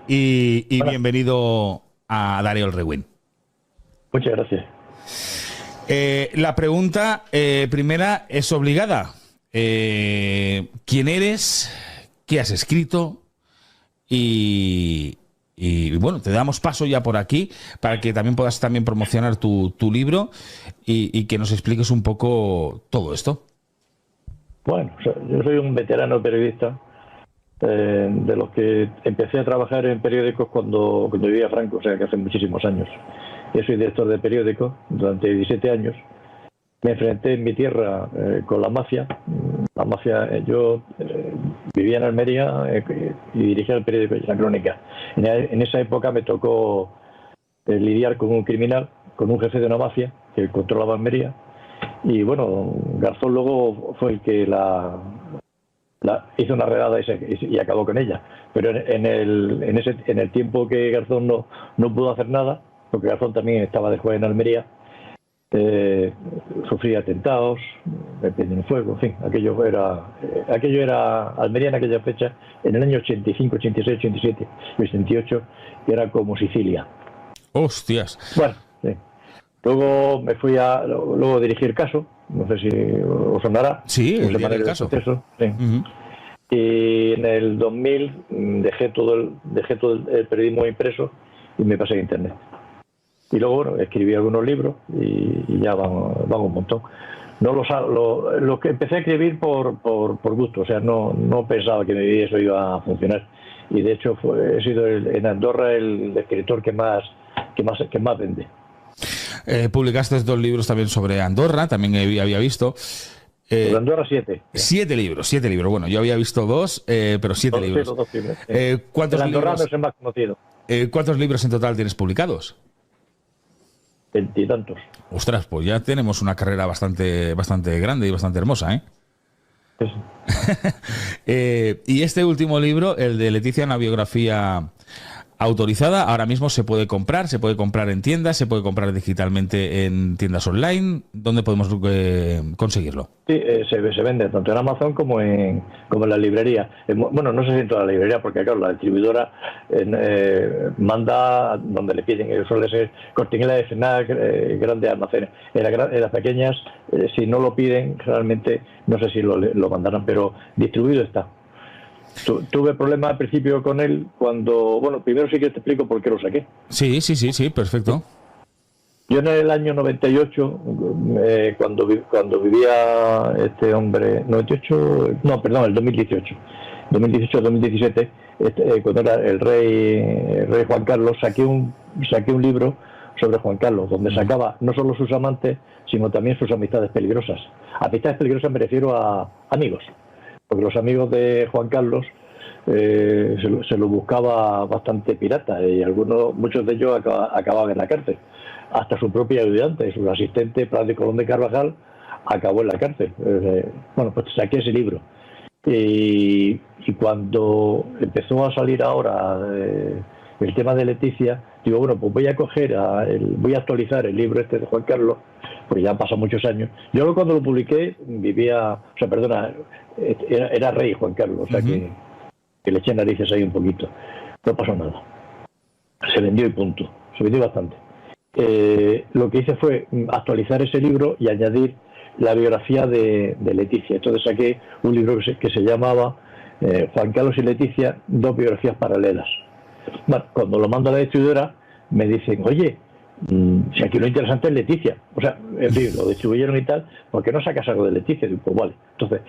y Hola. bienvenido a Darío el Rewind. Muchas gracias. La pregunta primera es obligada. ¿Quién eres? ¿Qué has escrito? Y bueno, te damos paso ya por aquí para que también puedas también promocionar tu libro y que nos expliques un poco todo esto. Bueno, yo soy un veterano periodista, de los que empecé a trabajar en periódicos cuando vivía Franco, o sea que hace muchísimos años. Yo soy director de periódicos durante 17 años. Me enfrenté en mi tierra con la mafia. La mafia, yo vivía en Almería y dirigía el periódico La Crónica. En esa época me tocó lidiar con un criminal, con un jefe de una mafia que controlaba Almería. Y bueno, Garzón luego fue el que hizo una redada y acabó con ella. Pero en el tiempo que Garzón no pudo hacer nada, porque Garzón también estaba de juez en Almería, sufría atentados, me prendieron fuego, en fin, aquello era Almería en aquella fecha, en el año 85, 86, 87 y 88, era como Sicilia. ¡Hostias! Bueno, sí. Luego me fui luego dirigí El Caso, no sé si os sonará, Sí, un el día del semanario de caso. sucesos, sí. Uh-huh. Y en el 2000 dejé todo el periodismo impreso y me pasé a internet. Y luego bueno, escribí algunos libros y ya van un montón. No lo que empecé a escribir por gusto, o sea, no pensaba que eso iba a funcionar. Y de hecho he sido en Andorra el escritor que más vende. Publicaste 2 libros también sobre Andorra, también había visto. Sobre Andorra 7. 7 libros. Bueno, yo había visto 2, pero 7 libros. Los dos primeros, sí. ¿Cuántos El andorrano libros? es el más conocido. ¿Cuántos libros en total tienes publicados? 20 y tantos. Ostras, pues ya tenemos una carrera bastante grande y bastante hermosa, ¿eh? Sí. Y este último libro, el de Leticia, una biografía autorizada, ahora mismo se puede comprar en tiendas, se puede comprar digitalmente en tiendas online. ¿Dónde podemos conseguirlo? Sí, se vende tanto en Amazon como en la librería. Bueno, no sé si en toda la librería, porque claro, la distribuidora manda donde le piden, suele ser Corte Inglés, FNAC, grandes almacenes. En las pequeñas, si no lo piden, realmente no sé si lo mandarán, pero distribuido está. Tuve problemas al principio con él cuando... Bueno, primero sí que te explico por qué lo saqué. Sí, perfecto. Yo en el año 98, cuando vivía este hombre... 98... No, perdón, el 2018. 2018-2017, cuando era el rey Juan Carlos, saqué un libro sobre Juan Carlos, donde sacaba no solo sus amantes, sino también sus amistades peligrosas. Amistades peligrosas me refiero a amigos. Porque los amigos de Juan Carlos se lo buscaba bastante pirata y muchos de ellos acababan en la cárcel. Hasta su propio ayudante, su asistente, Prat de Colón de Carvajal, acabó en la cárcel. Bueno, pues saqué ese libro. Y cuando empezó a salir ahora el tema de Leticia, digo, bueno, pues voy a actualizar el libro este de Juan Carlos, porque ya han pasado muchos años. Yo cuando lo publiqué era rey Juan Carlos, o sea que le eché narices ahí un poquito. No pasó nada. Se vendió y punto. Se vendió bastante. Lo que hice fue actualizar ese libro y añadir la biografía de Leticia. Entonces saqué un libro que se llamaba Juan Carlos y Leticia, 2 biografías paralelas. Bueno, cuando lo mando a la distribuidora me dicen, oye, si aquí lo interesante es Leticia, o sea, en fin, lo distribuyeron y tal, ¿por qué no sacas algo de Leticia? Digo, pues vale. Entonces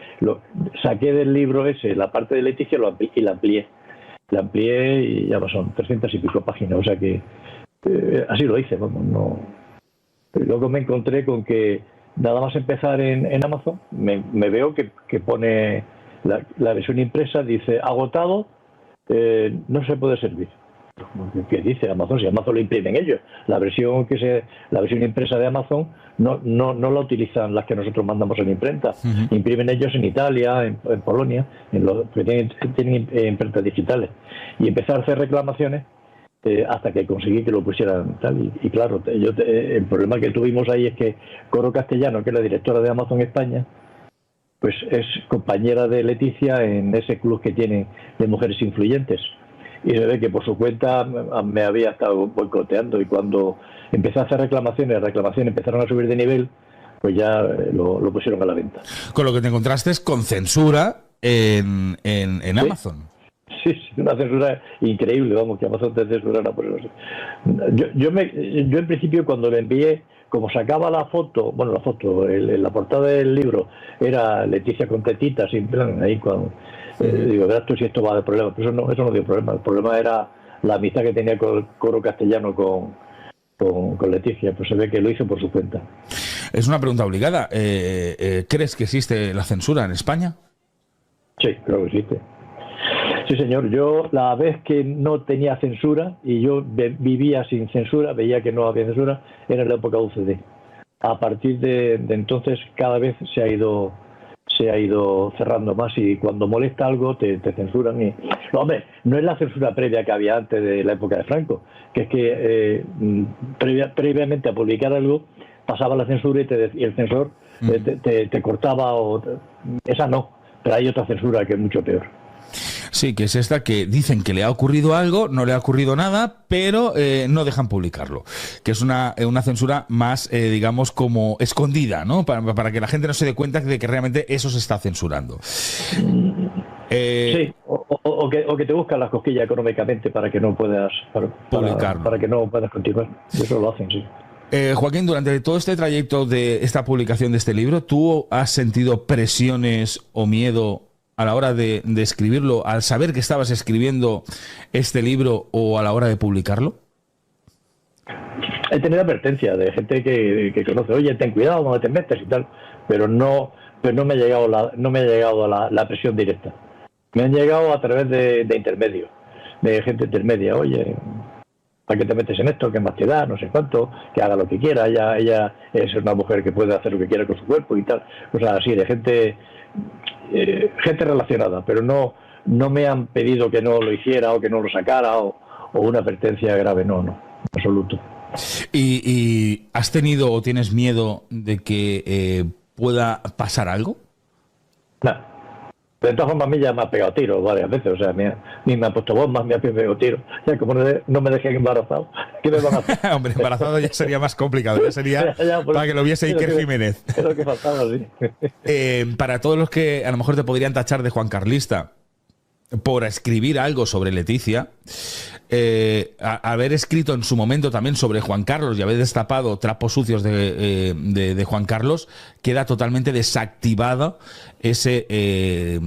saqué del libro ese la parte de Leticia y la amplié y ya son 300 y pico páginas, o sea que así lo hice, vamos, no. Luego me encontré con que nada más empezar en Amazon me veo que pone la versión impresa, dice agotado, no se puede servir. ¿Qué dice Amazon? Si Amazon lo imprimen ellos. La versión impresa de Amazon no la utilizan las que nosotros mandamos en imprenta. Imprimen ellos en Italia, en Polonia, que tienen imprentas digitales. Y empezar a hacer reclamaciones hasta que conseguí que lo pusieran tal. Y claro, el problema que tuvimos ahí es que Coro Castellano, que es la directora de Amazon España, pues es compañera de Leticia en ese club que tiene de mujeres influyentes. y se ve que por su cuenta me había estado boicoteando, y cuando empecé a hacer reclamaciones empezaron a subir de nivel, pues ya lo pusieron a la venta. Con lo que te encontraste es con censura en ¿Sí? Amazon. Sí, una censura increíble, vamos, que Amazon te censurara por eso. Yo en principio, cuando le envié, como sacaba la foto, la portada del libro era Leticia con tetitas, en plan, ahí cuando digo, verás tú si esto va de problema, pero eso no dio problema. El problema era la amistad que tenía con el coro castellano con Leticia, pues se ve que lo hizo por su cuenta. Es una pregunta obligada. ¿Crees que existe la censura en España? Sí, creo que existe. Sí, señor. Yo, la vez que no tenía censura y yo vivía sin censura, veía que no había censura, era en la época UCD. A partir de entonces, cada vez se ha ido cerrando más, y cuando molesta algo te censuran. No, hombre, no es la censura previa que había antes de la época de Franco, que es que previamente a publicar algo pasaba la censura y el censor te cortaba, esa no, pero hay otra censura que es mucho peor. Sí, que es esta, que dicen que le ha ocurrido algo, no le ha ocurrido nada, pero no dejan publicarlo. Que es una censura más, digamos, como escondida, ¿no? Para que la gente no se dé cuenta de que realmente eso se está censurando. Sí, o que te buscan las cosquillas económicamente para que no puedas publicarlo, para que no puedas continuar. Y eso lo hacen, sí. Joaquín, durante todo este trayecto de esta publicación de este libro, ¿tú has sentido presiones o miedo a la hora de escribirlo, al saber que estabas escribiendo este libro, o a la hora de publicarlo? He tenido advertencia de gente que conoce, oye, ten cuidado, no te metes y tal, pero no me ha llegado la presión directa. Me han llegado a través de intermedios, de gente intermedia. Oye, ¿para qué te metes en esto? ¿Qué más te da? No sé cuánto, que haga lo que quiera. Ella es una mujer que puede hacer lo que quiera con su cuerpo y tal. Cosas así, de gente relacionada, pero no me han pedido que no lo hiciera o que no lo sacara o una advertencia grave, no, en absoluto. ¿Y has tenido o tienes miedo de que pueda pasar algo? No. De todas formas, a mí ya me ha pegado tiro varias veces, o sea, me ha puesto bombas, me ha pegado tiro. Ya como no me dejé embarazado, ¿qué me van a hacer? Hombre, embarazado ya sería más complicado, ya sería para que lo viese Iker Jiménez. Es lo que faltaba, sí. Para todos los que a lo mejor te podrían tachar de juancarlista por escribir algo sobre Leticia, haber escrito en su momento también sobre Juan Carlos y haber destapado trapos sucios de Juan Carlos, queda totalmente desactivado ese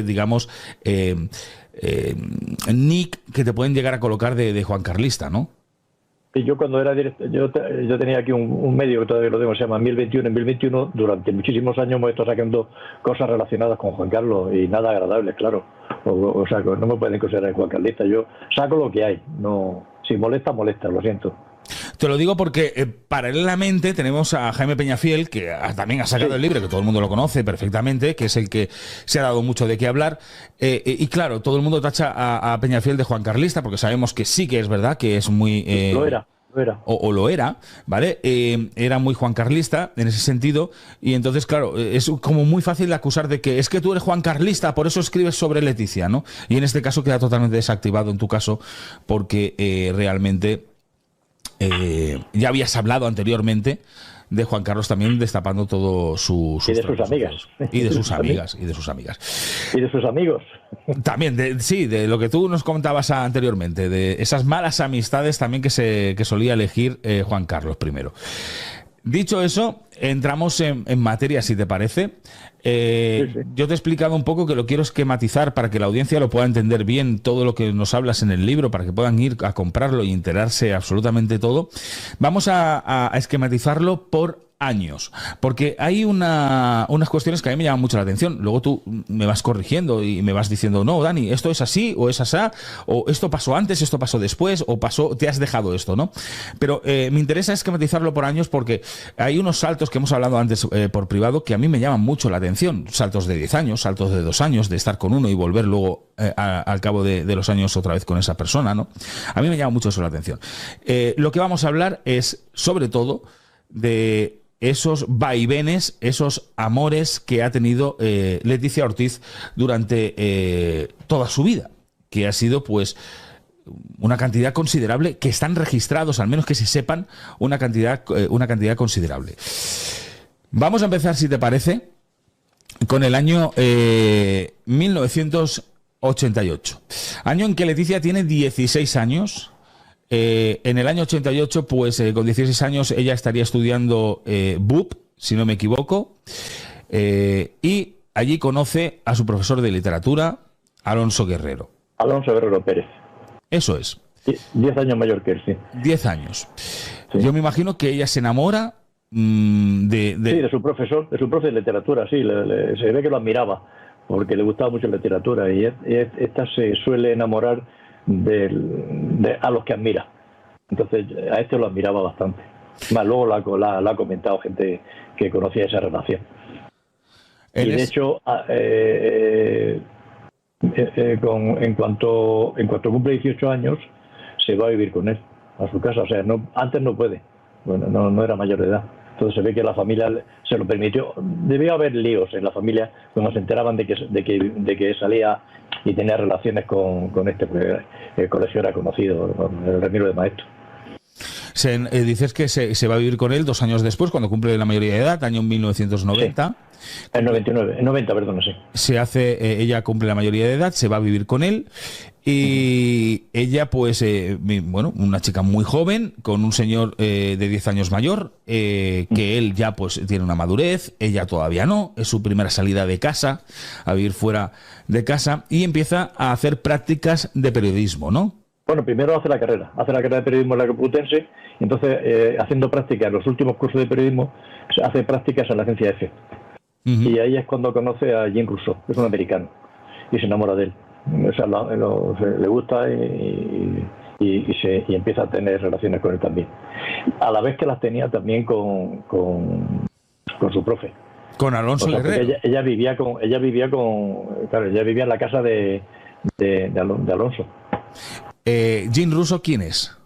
digamos, nick que te pueden llegar a colocar de Juan Carlista, ¿no? Y yo cuando era director, yo tenía aquí un medio que todavía lo tengo, se llama 1021. En 1021, durante muchísimos años hemos estado sacando cosas relacionadas con Juan Carlos, y nada agradables, claro. O sea, no me pueden considerar Juan Carlista. Yo saco lo que hay. No, si molesta, lo siento. Te lo digo porque paralelamente tenemos a Jaime Peñafiel, que también ha sacado el libro, que todo el mundo lo conoce perfectamente, que es el que se ha dado mucho de qué hablar. Y claro, todo el mundo tacha a Peñafiel de Juan Carlista, porque sabemos que sí que es verdad, que es muy... Lo era. O lo era, ¿vale? Era muy juancarlista en ese sentido, y entonces, claro, es como muy fácil acusar de que es que tú eres juancarlista, por eso escribes sobre Leticia, ¿no? Y en este caso queda totalmente desactivado en tu caso, porque realmente ya habías hablado anteriormente de Juan Carlos también destapando todo sus... Y de sus amigas. Y de sus amigas. Y de sus amigos. También, de lo que tú nos comentabas anteriormente, de esas malas amistades también que solía elegir Juan Carlos I. Dicho eso, entramos en materia, si te parece. Sí. Yo te he explicado un poco, que lo quiero esquematizar para que la audiencia lo pueda entender bien, todo lo que nos hablas en el libro, para que puedan ir a comprarlo y enterarse absolutamente todo. Vamos a esquematizarlo por años, porque hay unas cuestiones que a mí me llaman mucho la atención. Luego tú me vas corrigiendo y me vas diciendo, no, Dani, esto es así, o es asá, o esto pasó antes, esto pasó después, o te has dejado esto, ¿no? Pero me interesa esquematizarlo por años, porque hay unos saltos que hemos hablado antes por privado que a mí me llaman mucho la atención. Saltos de 10 años, saltos de 2 años, de estar con uno y volver luego al cabo de los años otra vez con esa persona, ¿no? A mí me llama mucho eso la atención. Lo que vamos a hablar es, sobre todo, de esos vaivenes, esos amores que ha tenido Leticia Ortiz durante toda su vida. que ha sido pues una cantidad considerable, que están registrados, al menos que se sepan, una cantidad considerable. Vamos a empezar, si te parece, con el año 1988, año en que Leticia tiene 16 años. En el año 88, pues con 16 años ella estaría estudiando BUP, si no me equivoco, y allí conoce a su profesor de literatura, Alonso Guerrero. Alonso Guerrero Pérez. Eso es. 10 años mayor que él, sí. 10 años. Sí. Yo me imagino que ella se enamora Sí, de su profesor, de literatura, sí. Se ve que lo admiraba, porque le gustaba mucho la literatura, y esta se suele enamorar a los que admira. Entonces, a este lo admiraba bastante. Más luego la ha comentado gente que conocía esa relación. Y de hecho, en cuanto cumple 18 años, se va a vivir con él a su casa. O sea, antes no puede. Bueno, no era mayor de edad. Entonces se ve que la familia se lo permitió. Debió haber líos en la familia cuando se enteraban de que salía y tenía relaciones con este, porque el colegio era conocido, el Ramiro de Maestro. Dices que se va a vivir con él 2 años después, cuando cumple la mayoría de edad, año 1990. Sí. En 90, perdón, sí. Ella cumple la mayoría de edad, se va a vivir con él, y ella, pues, una chica muy joven, con un señor de 10 años mayor, que él ya pues tiene una madurez, ella todavía no, es su primera salida de casa, a vivir fuera de casa, y empieza a hacer prácticas de periodismo, ¿no? Bueno, primero hace la carrera de periodismo en la Complutense, y entonces, haciendo prácticas en los últimos cursos de periodismo, hace prácticas en la agencia EFE. Y ahí es cuando conoce a Jean Rousseau, que es un americano, y se enamora de él. O sea, le gusta y empieza a tener relaciones con él también. A la vez que las tenía también con su profe. Con Alonso Guerrero. Ella vivía en la casa de Alonso. Jean Rousseau, ¿quién es?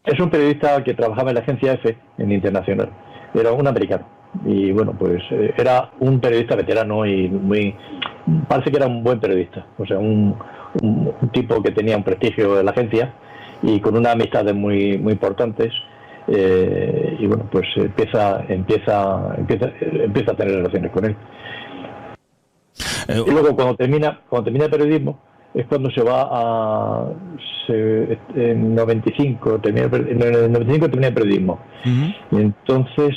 Es un periodista que trabajaba en la agencia EFE, en Internacional. Era un americano. Y bueno, pues era un periodista veterano y parece que era un buen periodista. O sea, un tipo que tenía un prestigio en la agencia y con unas amistades muy importantes. Y bueno, pues empieza a tener relaciones con él. Y luego cuando termina el periodismo es cuando se va en 95 termina el periodismo. Y entonces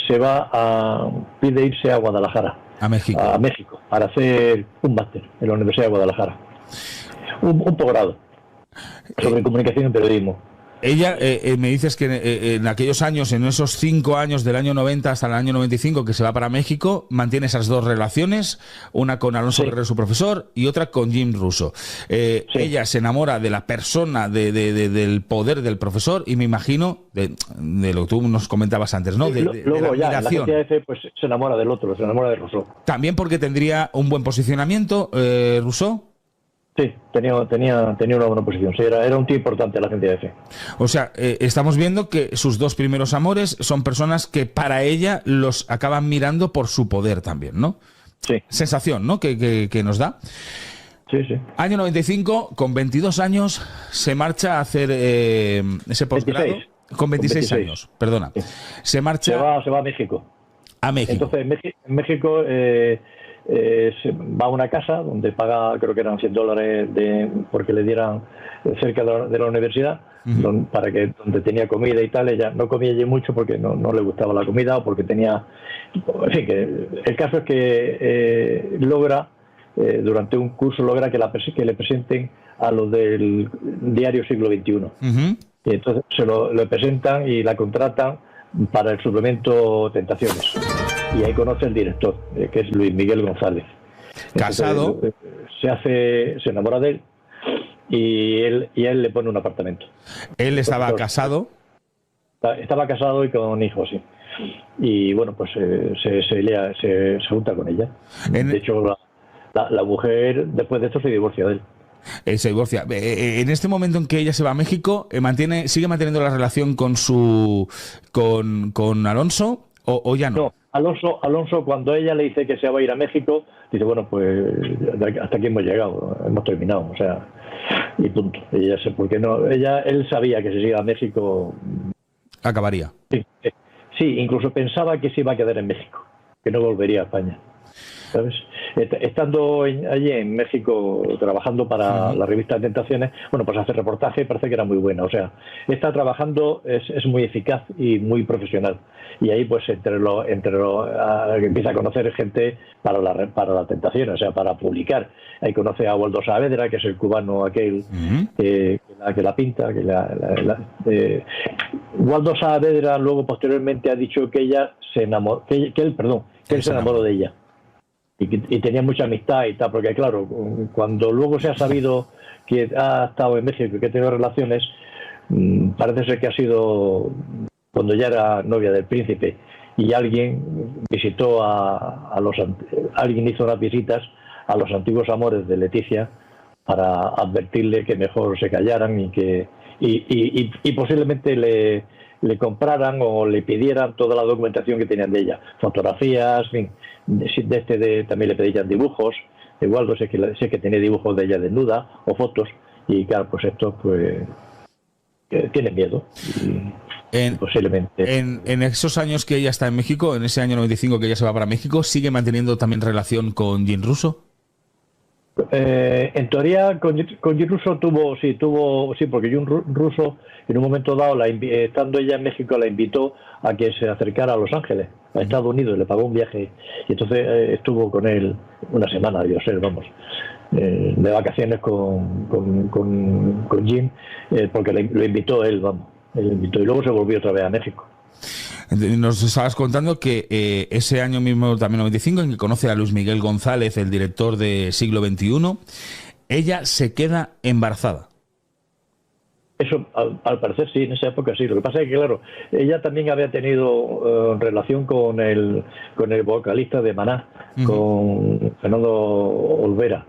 pide irse a Guadalajara, a México, para hacer un máster en la Universidad de Guadalajara, un posgrado sobre comunicación y periodismo. Ella, me dices que en aquellos años, en esos 5 años del año 90 hasta el año 95 que se va para México, mantiene esas 2 relaciones, una con Alonso Guerrero, su profesor, y otra con Jean Rousseau. Ella se enamora de la persona, del poder del profesor, y me imagino, de lo que tú nos comentabas antes, ¿no? Luego ya, en la agencia EFE, pues se enamora del otro, se enamora de Rousseau. También porque tendría un buen posicionamiento, Rousseau. Sí, tenía una buena posición. Sí, era un tío importante en la agencia EFE. O sea, estamos viendo que sus 2 primeros amores son personas que para ella los acaban mirando por su poder también, ¿no? Sí. Sensación, ¿no? Que nos da. Sí. Año 95, con 22 años, se marcha a hacer ese posgrado. 26. Con 26 años, perdona. Sí. Se marcha... Se va a México. A México. Entonces, en México... se va a una casa donde paga, creo que eran $100 porque le dieran cerca de la universidad, donde tenía comida y tal. Ella no comía allí mucho porque no le gustaba la comida, o porque tenía, en fin, que el caso es que durante un curso logra que le presenten a los del diario Siglo XXI. Y entonces le presentan y la contratan para el suplemento Tentaciones. Y ahí conoce el director, que es Luis Miguel González. Casado. Entonces, se enamora de él y él le pone un apartamento. ¿Él estaba casado? Estaba casado y con hijos, sí. Y bueno, pues se junta con ella. De hecho, la mujer después de esto se divorcia de él. Se divorcia. En este momento en que ella se va a México, sigue manteniendo la relación con Alonso, o ya no. No, Alonso, cuando ella le dice que se va a ir a México, dice, bueno, pues hasta aquí hemos llegado, hemos terminado. O sea, Y punto. Ella sé por qué no. Él sabía que si se iba a México acabaría. Sí, incluso pensaba que se iba a quedar en México, que no volvería a España. ¿Sabes? Estando allí en México trabajando para la revista Tentaciones, bueno, pues hace reportaje y parece que era muy buena. O sea, está trabajando, es muy eficaz y muy profesional. Y ahí pues empieza a conocer gente para la Tentación, o sea, para publicar. Ahí conoce a Waldo Saavedra, que es el cubano aquel que la pinta. Waldo Saavedra luego posteriormente ha dicho que ella se enamoró, que él se enamoró de ella. Y tenía mucha amistad y tal, porque claro, cuando luego se ha sabido que ha estado en México y que ha tenido relaciones, parece ser que ha sido cuando ya era novia del príncipe y alguien visitó alguien hizo unas visitas a los antiguos amores de Leticia para advertirle que mejor se callaran y posiblemente le compraran o le pidieran toda la documentación que tenían de ella, fotografías, en fin, también le pedían dibujos. Igual sé que tenía dibujos de ella desnuda o fotos, y claro, pues esto pues tiene miedo. Posiblemente. En esos años que ella está en México, en ese año 95 que ella se va para México, ¿sigue manteniendo también relación con Jean Russo? En teoría con Jean Russo tuvo, porque Jean Russo en un momento dado, estando ella en México, la invitó a que se acercara a Los Ángeles, a Estados Unidos, le pagó un viaje y entonces estuvo con él una semana, de vacaciones con Jean, porque lo invitó él, él invitó, y luego se volvió otra vez a México. Nos estabas contando que ese año mismo, también 95, en que conoce a Luis Miguel González, el director de Siglo XXI, ella se queda embarazada. Eso, al parecer sí, en esa época sí. Lo que pasa es que, claro, ella también había tenido relación con el vocalista de Maná, con Fernando Olvera.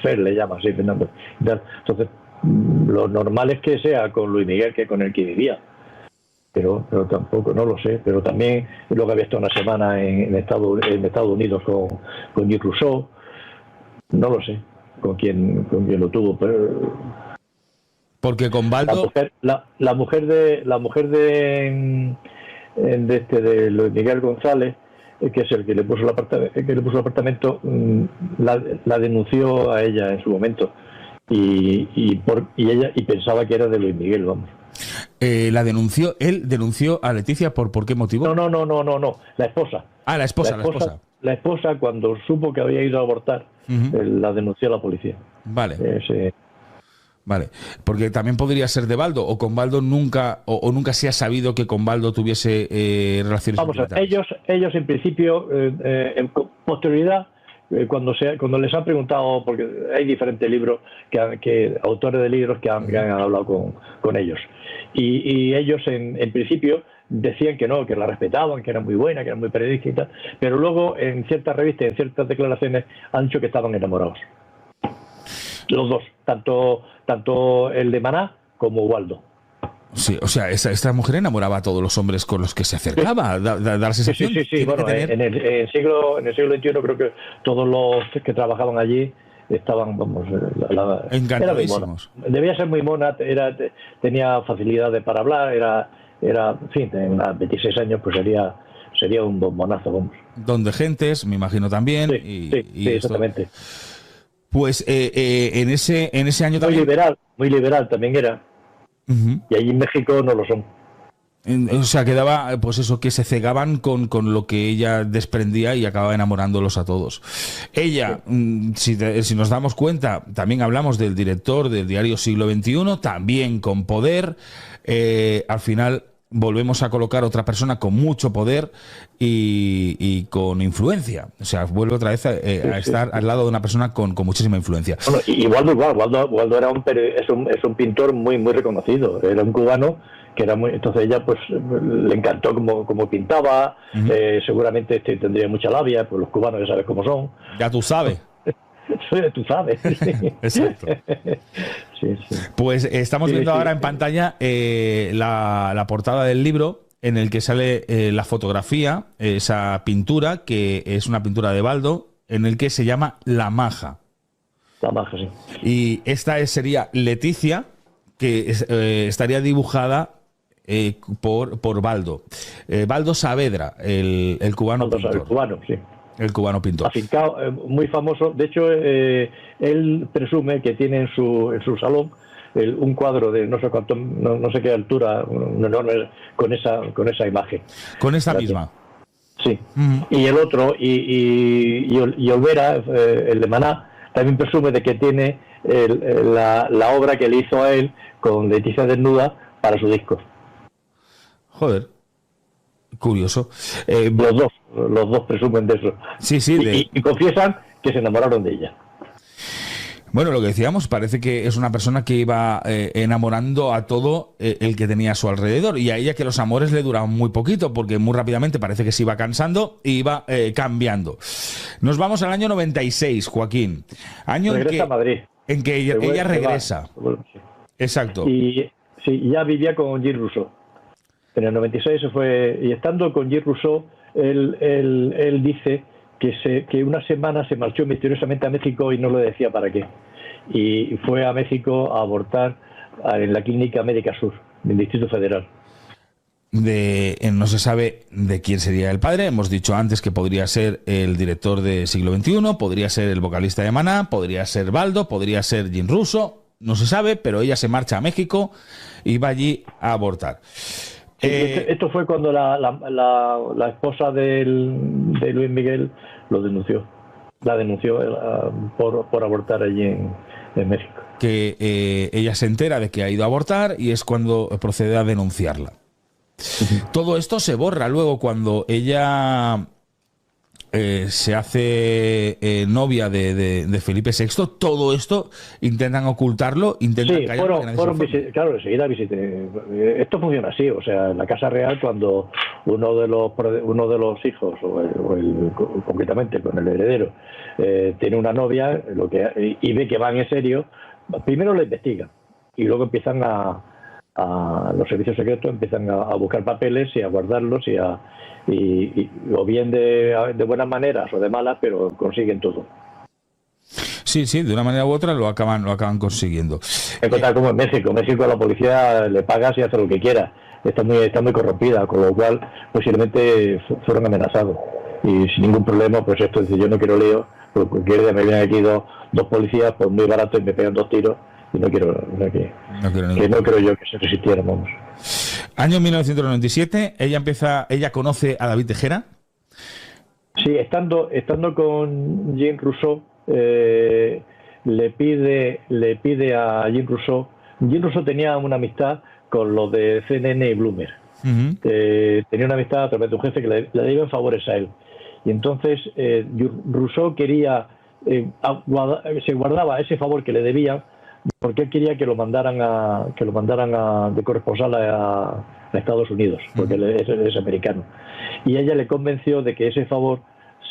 Fer le llama, sí, Fernando. Entonces, lo normal es que sea con Luis Miguel, que con el que vivía. Pero tampoco, no lo sé. Pero también luego había estado una semana en Estados Unidos con Jean Rousseau. No lo sé con quién lo tuvo, pero... Porque con Baldo... La mujer de Luis Miguel González, que es el que le puso el apartamento, la denunció a ella en su momento. Y ella pensaba que era de Luis Miguel, vamos. Él denunció a Leticia ¿por qué motivo? No, la esposa. La esposa. La esposa, cuando supo que había ido a abortar, la denunció a la policía. Vale. Vale, porque también podría ser de Baldo, o con Baldo nunca, o nunca se ha sabido que con Baldo tuviese relaciones. Vamos a ver, ellos en principio, en posterioridad, cuando les han preguntado, porque hay diferentes libros, autores de libros que han hablado con ellos, y ellos en principio decían que no, que la respetaban, que era muy buena, que era muy periodista y tal, pero luego en ciertas revistas, en ciertas declaraciones, han dicho que estaban enamorados. Los dos, tanto el de Maná como Waldo. Sí, o sea, esta mujer enamoraba a todos los hombres con los que se acercaba, da la sensación. Sí. Bueno, en el siglo XXI creo que todos los que trabajaban allí estaban, encantadísimos. Debía ser muy mona, tenía facilidades para hablar, en fin, en unos 26 años pues sería un bombonazo, vamos. Don de gentes, me imagino también. Sí, exactamente. Pues en ese año también... Muy liberal también era. Y allí en México no lo son. O sea, quedaba, pues eso, que se cegaban con lo que ella desprendía y acababa enamorándolos a todos. Ella, si nos damos cuenta, también hablamos del director del diario Siglo XXI, también con poder. Al final volvemos a colocar otra persona con mucho poder y con influencia. O sea, vuelve otra vez a estar al lado de una persona con muchísima influencia. Bueno, y Waldo era es un pintor muy, muy reconocido. Era un cubano que era muy... Entonces ella pues le encantó como pintaba. Seguramente tendría mucha labia, pues los cubanos ya sabes cómo son. Ya tú sabes. Tú sabes. Exacto. Sí. Pues estamos viendo ahora en pantalla la portada del libro, en el que sale la fotografía, esa pintura, que es una pintura de Baldo, en el que se llama La Maja. La maja, sí. Y esta sería Leticia, que estaría dibujada por Baldo. Baldo Saavedra, el cubano pintor. El cubano, sí. El cubano pintor. Afincado, muy famoso. De hecho, él presume que tiene en su salón un cuadro de no sé cuánto, no sé qué altura, un enorme, con esa imagen. Con esa misma. Sí. Y el otro, y Olvera, el de Maná, también presume de que tiene la obra que le hizo a él con Leticia desnuda para su disco. Joder. Curioso. Los dos presumen de eso. Sí, sí. Y confiesan que se enamoraron de ella. Bueno, lo que decíamos, parece que es una persona que iba enamorando a todo el que tenía a su alrededor, y a ella que los amores le duraban muy poquito, porque muy rápidamente parece que se iba cansando y iba cambiando. Nos vamos al año 96, Joaquín. Año regresa a Madrid. En que ella regresa. Sí. Exacto. Y sí, ya vivía con Jean Rousseau. En el 96 se fue, y estando con Jean Rousseau, él dice que una semana se marchó misteriosamente a México y no le decía para qué. Y fue a México a abortar en la Clínica Médica Sur, del Distrito Federal. No se sabe de quién sería el padre. Hemos dicho antes que podría ser el director de Siglo XXI, podría ser el vocalista de Maná, podría ser Baldo, podría ser Jean Rousseau. No se sabe, pero ella se marcha a México y va allí a abortar. Sí, esto fue cuando la esposa de Luis Miguel lo denunció. La denunció por abortar allí en México. Que ella se entera de que ha ido a abortar y es cuando procede a denunciarla. Todo esto se borra luego cuando ella se hace novia de Felipe VI. Todo esto intentan ocultarlo, intentan callar. Claro, enseguida visité. Esto funciona así, o sea, en la Casa Real, cuando uno de los hijos, concretamente con el heredero, tiene una novia y ve que van en serio, primero lo investigan y luego empiezan los servicios secretos empiezan a buscar papeles y a guardarlos o bien de buenas maneras o de malas, pero consiguen todo. Sí, de una manera u otra lo acaban consiguiendo. Tal como en México a la policía le pagas y hace lo que quiera. Está muy corrompida, con lo cual posiblemente fueron amenazados. Y sin ningún problema, pues esto dice, yo no quiero lío, porque cualquier día me vienen aquí dos policías por muy barato y me pegan 2 tiros. Y no creo yo que se resistieran, vamos. Año 1997, ella conoce a David Tejera. Sí, estando con Jean Rousseau, le pide a Jean Rousseau. Jean Rousseau tenía una amistad con los de CNN y Bloomer. Tenía una amistad a través de un jefe que le debían favores a él. Y entonces Rousseau quería, se guardaba ese favor que le debían, porque él quería que lo mandaran de corresponsal a Estados Unidos, porque él es americano. Y ella le convenció de que ese favor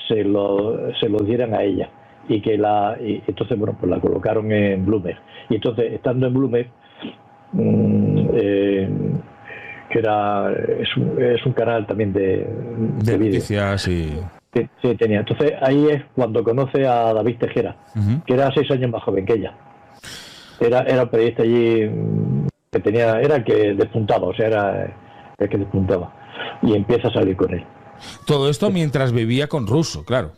se lo dieran a ella, y entonces pues la colocaron en Bloomer. Y entonces, estando en Bloomer, que es un canal también de noticias, sí, tenía. Entonces ahí es cuando conoce a David Tejera, que era 6 años más joven que ella. Era un periodista allí que era el que despuntaba, era el que despuntaba, y empieza a salir con él. Todo esto mientras vivía con Rousseau, claro.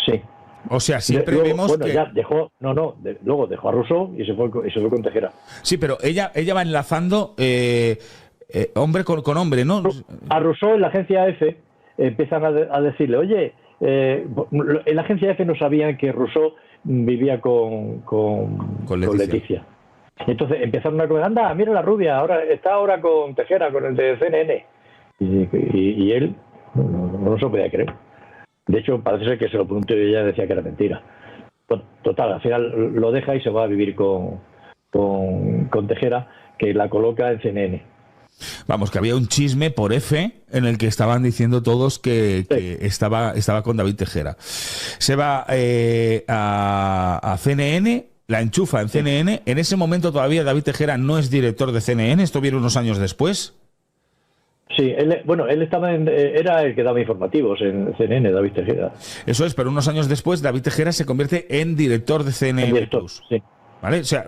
Sí. O sea, siempre vemos que... luego dejó a Rousseau y se fue con Tejera. Sí, pero ella va enlazando hombre con hombre, ¿no? A Rousseau en la agencia EFE empiezan a decirle, oye, en la agencia EFE no sabían que Rousseau vivía con Leticia. Entonces empezaron a comentar, anda, mira la rubia, está ahora con Tejera, con el de CNN. Y él no se lo podía creer. De hecho, parece ser que se lo preguntó y ella decía que era mentira. Total, al final lo deja y se va a vivir con Tejera, que la coloca en CNN. Vamos, que había un chisme por F en el que estaban diciendo todos que estaba con David Tejera. Se va a CNN, la enchufa en CNN. En ese momento todavía David Tejera no es director de CNN, esto viene unos años después. Sí, él estaba era el que daba informativos en CNN, David Tejera. Eso es, pero unos años después David Tejera se convierte en director de CNN Plus. Sí. ¿Vale? O sea,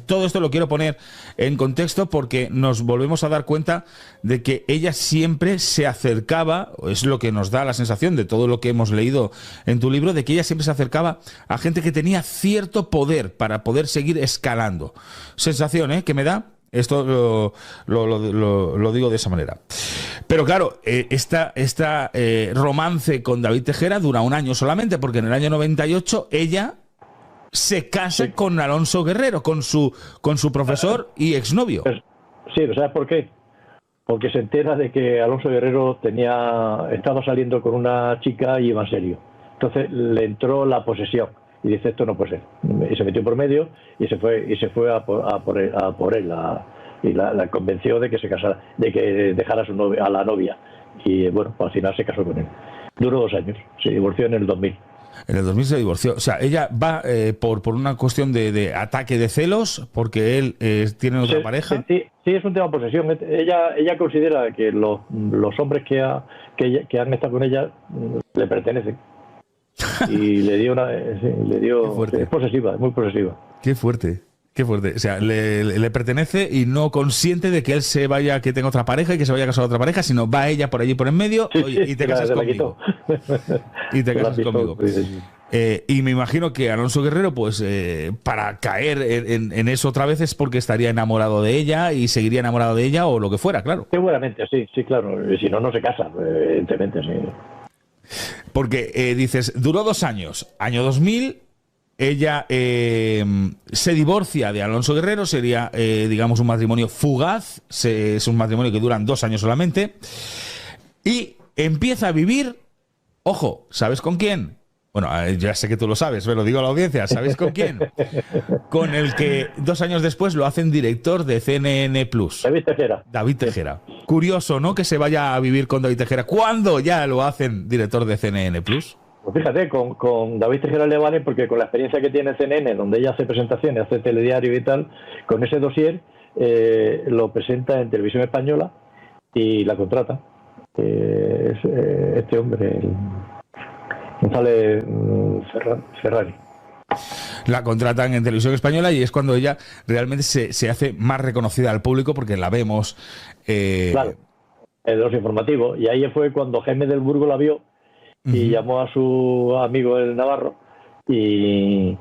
todo esto lo quiero poner en contexto porque nos volvemos a dar cuenta de que ella siempre se acercaba, es lo que nos da la sensación de todo lo que hemos leído en tu libro, de que ella siempre se acercaba a gente que tenía cierto poder para poder seguir escalando. Sensación, que me da. Esto lo digo de esa manera. Pero claro, esta romance con David Tejera dura un año solamente, porque en el año 98 ella se casa con Alonso Guerrero, con su profesor y exnovio. Sí, ¿sabes por qué? Porque se entera de que Alonso Guerrero estaba saliendo con una chica y iba en serio. Entonces le entró la posesión y dice, esto no puede ser. Y se metió por medio y se fue a por él y la convenció de que se casara, de que dejara a la novia. Y bueno, pues al final se casó con él. Duró 2 años, se divorció en el 2000. En el 2000 se divorció. O sea, ella va por una cuestión de ataque de celos, porque él tiene otra pareja. Sí, es un tema de posesión. Ella considera que los hombres que han estado con ella le pertenecen. Y le dio es posesiva, es muy posesiva. Qué fuerte. Qué fuerte. O sea, le pertenece y no consiente de que él se vaya, que tenga otra pareja y que se vaya a casar a otra pareja, sino va ella por allí por en medio y te casas conmigo. Y te casas conmigo. Y me imagino que Alonso Guerrero, pues, para caer en eso otra vez es porque estaría enamorado de ella y seguiría enamorado de ella o lo que fuera, claro. Seguramente, sí, claro. Y si no, no se casa, evidentemente, sí. Porque dices, duró 2 años. Año 2000... Ella se divorcia de Alonso Guerrero, sería, digamos, un matrimonio fugaz, es un matrimonio que duran 2 años solamente, y empieza a vivir, ojo, ¿sabes con quién? Bueno, ya sé que tú lo sabes, me lo digo a la audiencia, ¿sabes con quién? Con el que 2 años después lo hacen director de CNN Plus. David Tejera. Curioso, ¿no? Que se vaya a vivir con David Tejera. ¿Cuándo ya lo hacen director de CNN Plus? Pues fíjate, con David Tejera le vale porque con la experiencia que tiene CNN, donde ella hace presentaciones, hace telediario y tal, con ese dossier lo presenta en Televisión Española y la contrata. Este hombre, González Ferrari. La contratan en Televisión Española y es cuando ella realmente se hace más reconocida al público porque la vemos. Claro, en los informativos. Y ahí fue cuando Jaime del Burgo la vio y llamó a su amigo el Navarro y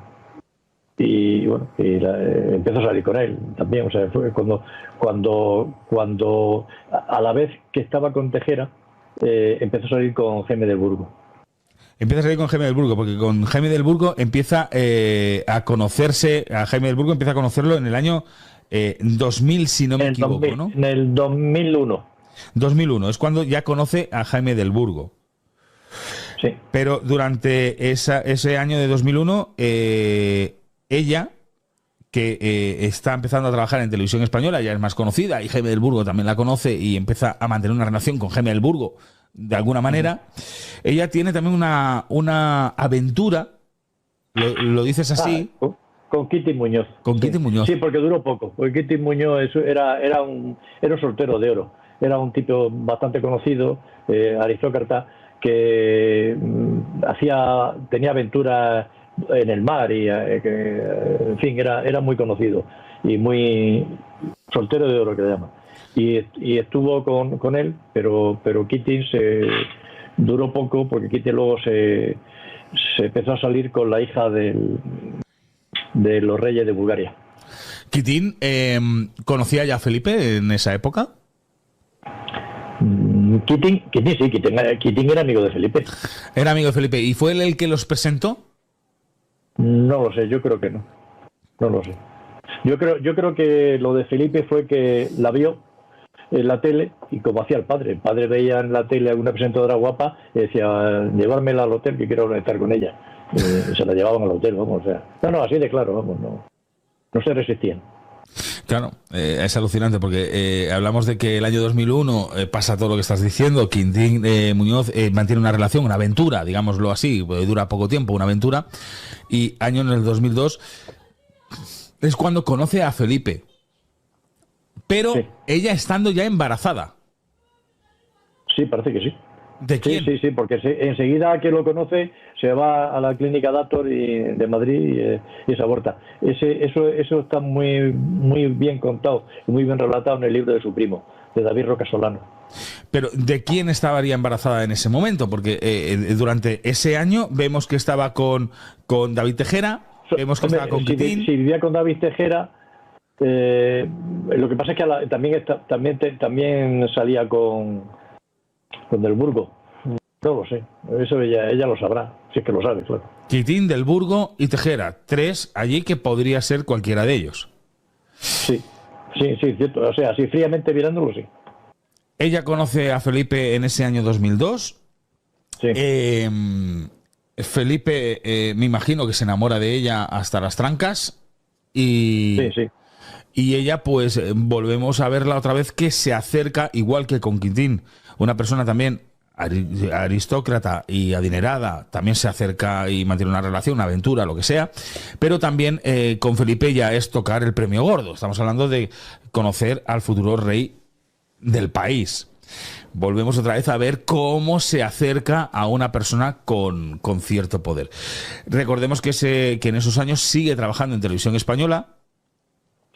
bueno, empezó a salir con él también. O sea, fue cuando a la vez que estaba con Tejera empezó a salir con Jaime del Burgo. Empieza a salir con Jaime del Burgo, porque con Jaime del Burgo empieza a conocerse, a Jaime del Burgo empieza a conocerlo en el año 2000, si no me equivoco, 2000, ¿no? En el 2001. 2001, es cuando ya conoce a Jaime del Burgo. Sí. Pero durante ese año de 2001, ella, que está empezando a trabajar en Televisión Española, ya es más conocida, y Jaime del Burgo también la conoce y empieza a mantener una relación con Jaime del Burgo, de alguna manera, ella tiene también una aventura, lo dices así. Con Kitty Muñoz. Con Kitty Muñoz. Sí, porque duró poco, porque Kitty Muñoz era un soltero de oro, era un tipo bastante conocido, aristócrata, que tenía aventuras en el mar y en fin, era muy conocido y muy soltero de oro, que le llaman. Y estuvo con él, pero Kitty duró poco porque Kitty luego se empezó a salir con la hija de los reyes de Bulgaria. ¿Kitín conocía ya a Felipe en esa época? Kitín era amigo de Felipe. Era amigo de Felipe. ¿Y fue él el que los presentó? No lo sé, yo creo que no. No lo sé. Yo creo que lo de Felipe fue que la vio en la tele y como hacía el padre veía en la tele a una presentadora guapa y decía, llevármela al hotel que quiero estar con ella. Se la llevaban al hotel, vamos, o sea. No, así de claro, vamos, no se resistían. Claro, es alucinante porque hablamos de que el año 2001 pasa todo lo que estás diciendo. Quintín Muñoz mantiene una relación, una aventura, digámoslo así, dura poco tiempo, una aventura. Y año en el 2002 es cuando conoce a Felipe. Pero sí, ella estando ya embarazada. Sí, parece que sí. ¿De quién? Sí, porque enseguida que lo conoce se va a la clínica Dator de Madrid y se aborta. Eso está muy bien contado y muy bien relatado en el libro de su primo, de David Roca Solano. Pero ¿de quién estaría embarazada en ese momento? Porque durante ese año vemos que estaba con David Tejera, vemos que estaba con Quitín. Si vivía con David Tejera, lo que pasa es que también salía con Del Burgo. No lo sé. Eso ella lo sabrá, si es que lo sabe, claro. Quitín, Del Burgo y Tejera. 3 allí que podría ser cualquiera de ellos. Sí, cierto. O sea, así fríamente mirándolo, sí. Ella conoce a Felipe en ese año 2002. Sí. Felipe, me imagino que se enamora de ella hasta las trancas. Y ella, pues, volvemos a verla otra vez que se acerca, igual que con Quitín, una persona también aristócrata y adinerada, también se acerca y mantiene una relación, una aventura, lo que sea, pero también con Felipe ya es tocar el premio gordo. Estamos hablando de conocer al futuro rey del país. Volvemos otra vez a ver cómo se acerca a una persona con cierto poder. Recordemos que en esos años sigue trabajando en Televisión Española.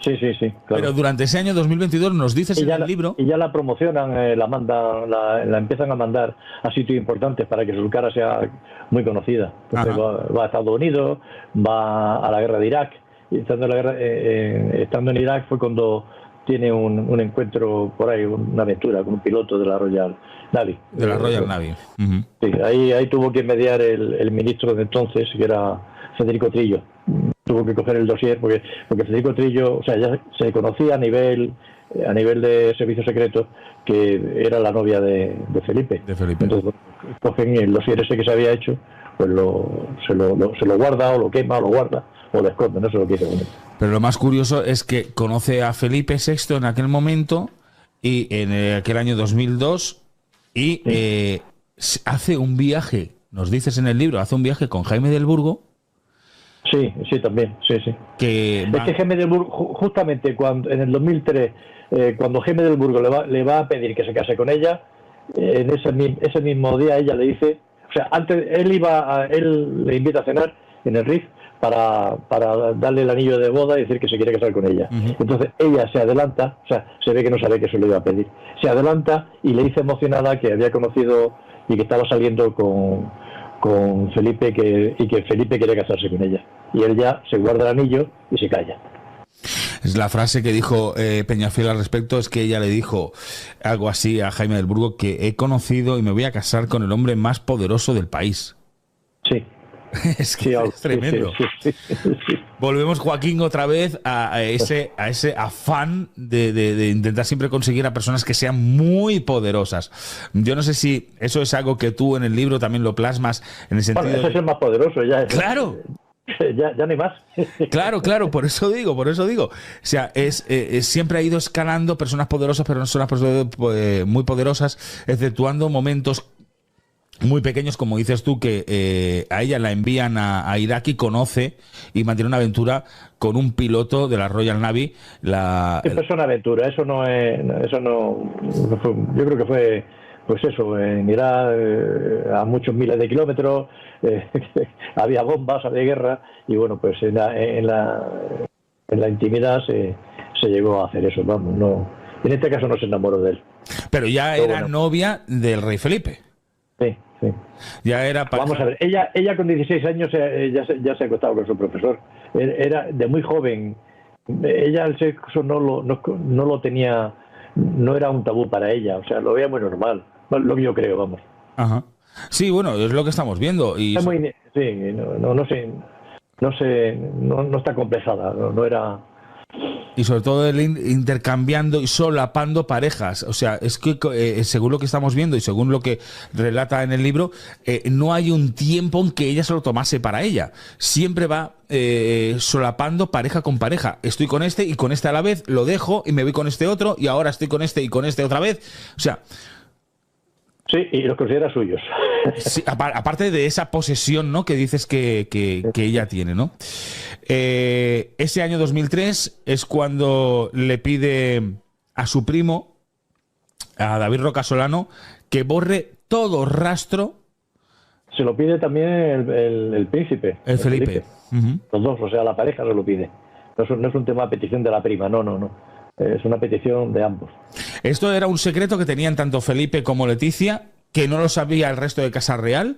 Sí, claro. Pero durante ese año 2022 nos dices en el libro... Y ya la promocionan, la empiezan a mandar a sitios importantes para que su cara sea muy conocida. Entonces va a Estados Unidos, va a la guerra de Irak. Y estando en Irak fue cuando tiene un encuentro por ahí, una aventura con un piloto de la Royal Navy. De la Royal Navy. Uh-huh. Sí, ahí tuvo que mediar el ministro de entonces, que era Federico Trillo. Tuvo que coger el dossier porque Federico Trillo, o sea, ya se conocía a nivel de servicio secreto que era la novia de Felipe. Entonces cogen el dossier ese que se había hecho, pues se lo guarda o lo quema o lo guarda o lo esconde, no sé lo que hizo con él. Pero lo más curioso es que conoce a Felipe VI en aquel momento y en aquel año 2002 y hace un viaje, nos dices en el libro, hace un viaje con Jaime del Burgo. Sí, también, sí. Es que Jaime del Burgo, justamente cuando en el 2003, cuando Jaime del Burgo le va a pedir que se case con ella, en ese mismo día ella le dice, o sea, antes él le invita a cenar en el RIF para darle el anillo de boda y decir que se quiere casar con ella. Uh-huh. Entonces ella se adelanta, o sea, se ve que no sabe que eso le iba a pedir. Se adelanta y le dice emocionada que había conocido y que estaba saliendo con Felipe y que Felipe quiere casarse con ella. Y él ya se guarda el anillo y se calla. Es la frase que dijo Peñafiel al respecto, es que ella le dijo algo así a Jaime del Burgo, que he conocido y me voy a casar con el hombre más poderoso del país. Sí. Es que es tremendo. Sí. Volvemos, Joaquín, otra vez a ese afán de intentar siempre conseguir a personas que sean muy poderosas. Yo no sé si eso es algo que tú en el libro también lo plasmas en el sentido... Bueno, ese es el más poderoso ya. ¡Claro! Ya no hay más. Claro, por eso digo. O sea, siempre ha ido escalando personas poderosas, personas muy poderosas, exceptuando momentos muy pequeños, como dices tú, que a ella la envían a Irak y conoce y mantiene una aventura con un piloto de la Royal Navy. Eso es una aventura, eso no fue, yo creo que fue, pues eso, en Irak, a muchos miles de kilómetros, había bombas, había guerra, y bueno, pues en la intimidad se llegó a hacer eso, vamos, no, en este caso no se enamoró de él. Pero ya era novia del rey Felipe. Sí. Ya era Vamos a ver, ella con 16 años ya se acostaba con su profesor. Era de muy joven. Ella el sexo no lo tenía, no era un tabú para ella, o sea, lo veía muy normal. Lo que yo creo, vamos. Ajá. Sí, bueno, es lo que estamos viendo. Y... no está complejada, no era... Y sobre todo el intercambiando y solapando parejas. O sea, es que según lo que estamos viendo y según lo que relata en el libro, no hay un tiempo en que ella se lo tomase para ella. Siempre va solapando pareja con pareja. Estoy con este y con este a la vez, lo dejo y me voy con este otro y ahora estoy con este y con este otra vez. O sea... Sí, y los considera suyos. Sí, aparte de esa posesión, ¿no?, que dices que ella tiene, ¿no? Ese año 2003 es cuando le pide a su primo a David Roca Solano que borre todo rastro. Se lo pide también el príncipe. El Felipe. Los dos, o sea, la pareja se lo pide. No es un tema de petición de la prima, no. Es una petición de ambos. Esto era un secreto que tenían tanto Felipe como Leticia, que no lo sabía el resto de Casa Real.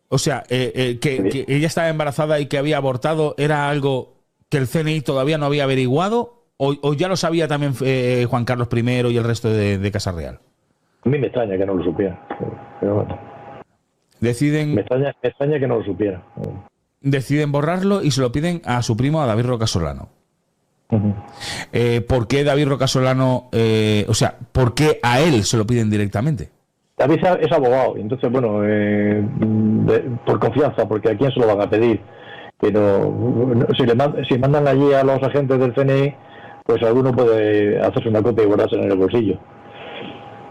O sea, que ella estaba embarazada y que había abortado, ¿era algo que el CNI todavía no había averiguado? ¿O ya lo sabía también Juan Carlos I y el resto de Casa Real? A mí me extraña que no lo supiera. Pero bueno. Deciden... Me extraña que no lo supiera. Deciden borrarlo y se lo piden a su primo, a David Roca Solano. ¿Por qué David Roca Solano, o sea, por qué a él se lo piden directamente? David es abogado, entonces, bueno, por confianza, porque a quién se lo van a pedir. Pero si mandan allí a los agentes del CNI, pues alguno puede hacerse una copia y guardársela en el bolsillo.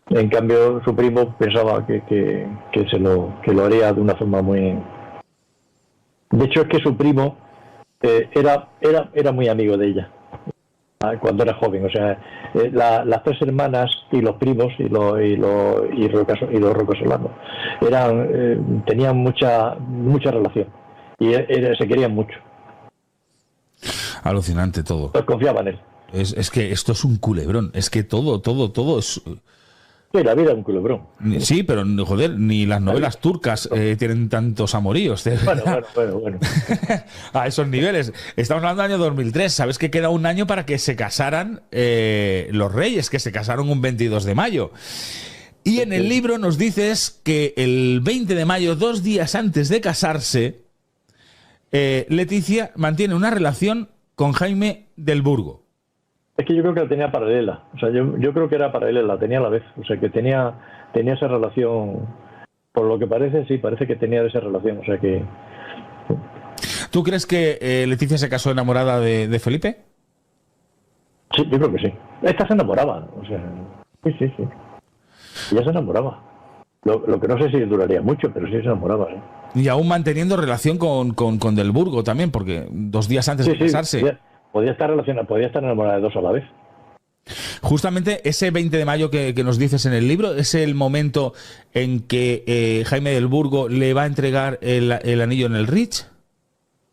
En cambio, su primo pensaba que lo haría de una forma muy... De hecho, es que su primo era muy amigo de ella cuando era joven. O sea, las tres hermanas y los primos y los Roca Solano tenían mucha relación y se querían mucho. Alucinante todo. Pues confiaban en él. Es que esto es un culebrón. Es que todo es... Sí, la vida es un culebrón. Sí, pero joder, ni las novelas turcas tienen tantos amoríos. Bueno. A esos niveles. Estamos hablando del año 2003. ¿Sabes que queda un año para que se casaran los reyes, que se casaron un 22 de mayo? Y en el libro nos dices que el 20 de mayo, 2 días antes de casarse, Leticia mantiene una relación con Jaime del Burgo. Es que yo creo que la tenía paralela. O sea, yo creo que era paralela, tenía a la vez. O sea, que tenía esa relación. Por lo que parece, sí, parece que tenía esa relación. O sea que... ¿Tú crees que Leticia se casó enamorada de Felipe? Sí, yo creo que sí. Esta se enamoraba. O sea, sí. Ella se enamoraba. Lo que no sé si duraría mucho, pero sí se enamoraba, ¿eh? Y aún manteniendo relación con Del Burgo también, porque 2 días antes de casarse... Sí. Podía estar enamorada de dos a la vez. Justamente ese 20 de mayo que nos dices en el libro, ¿es el momento en que Jaime del Burgo le va a entregar el anillo en el Rich?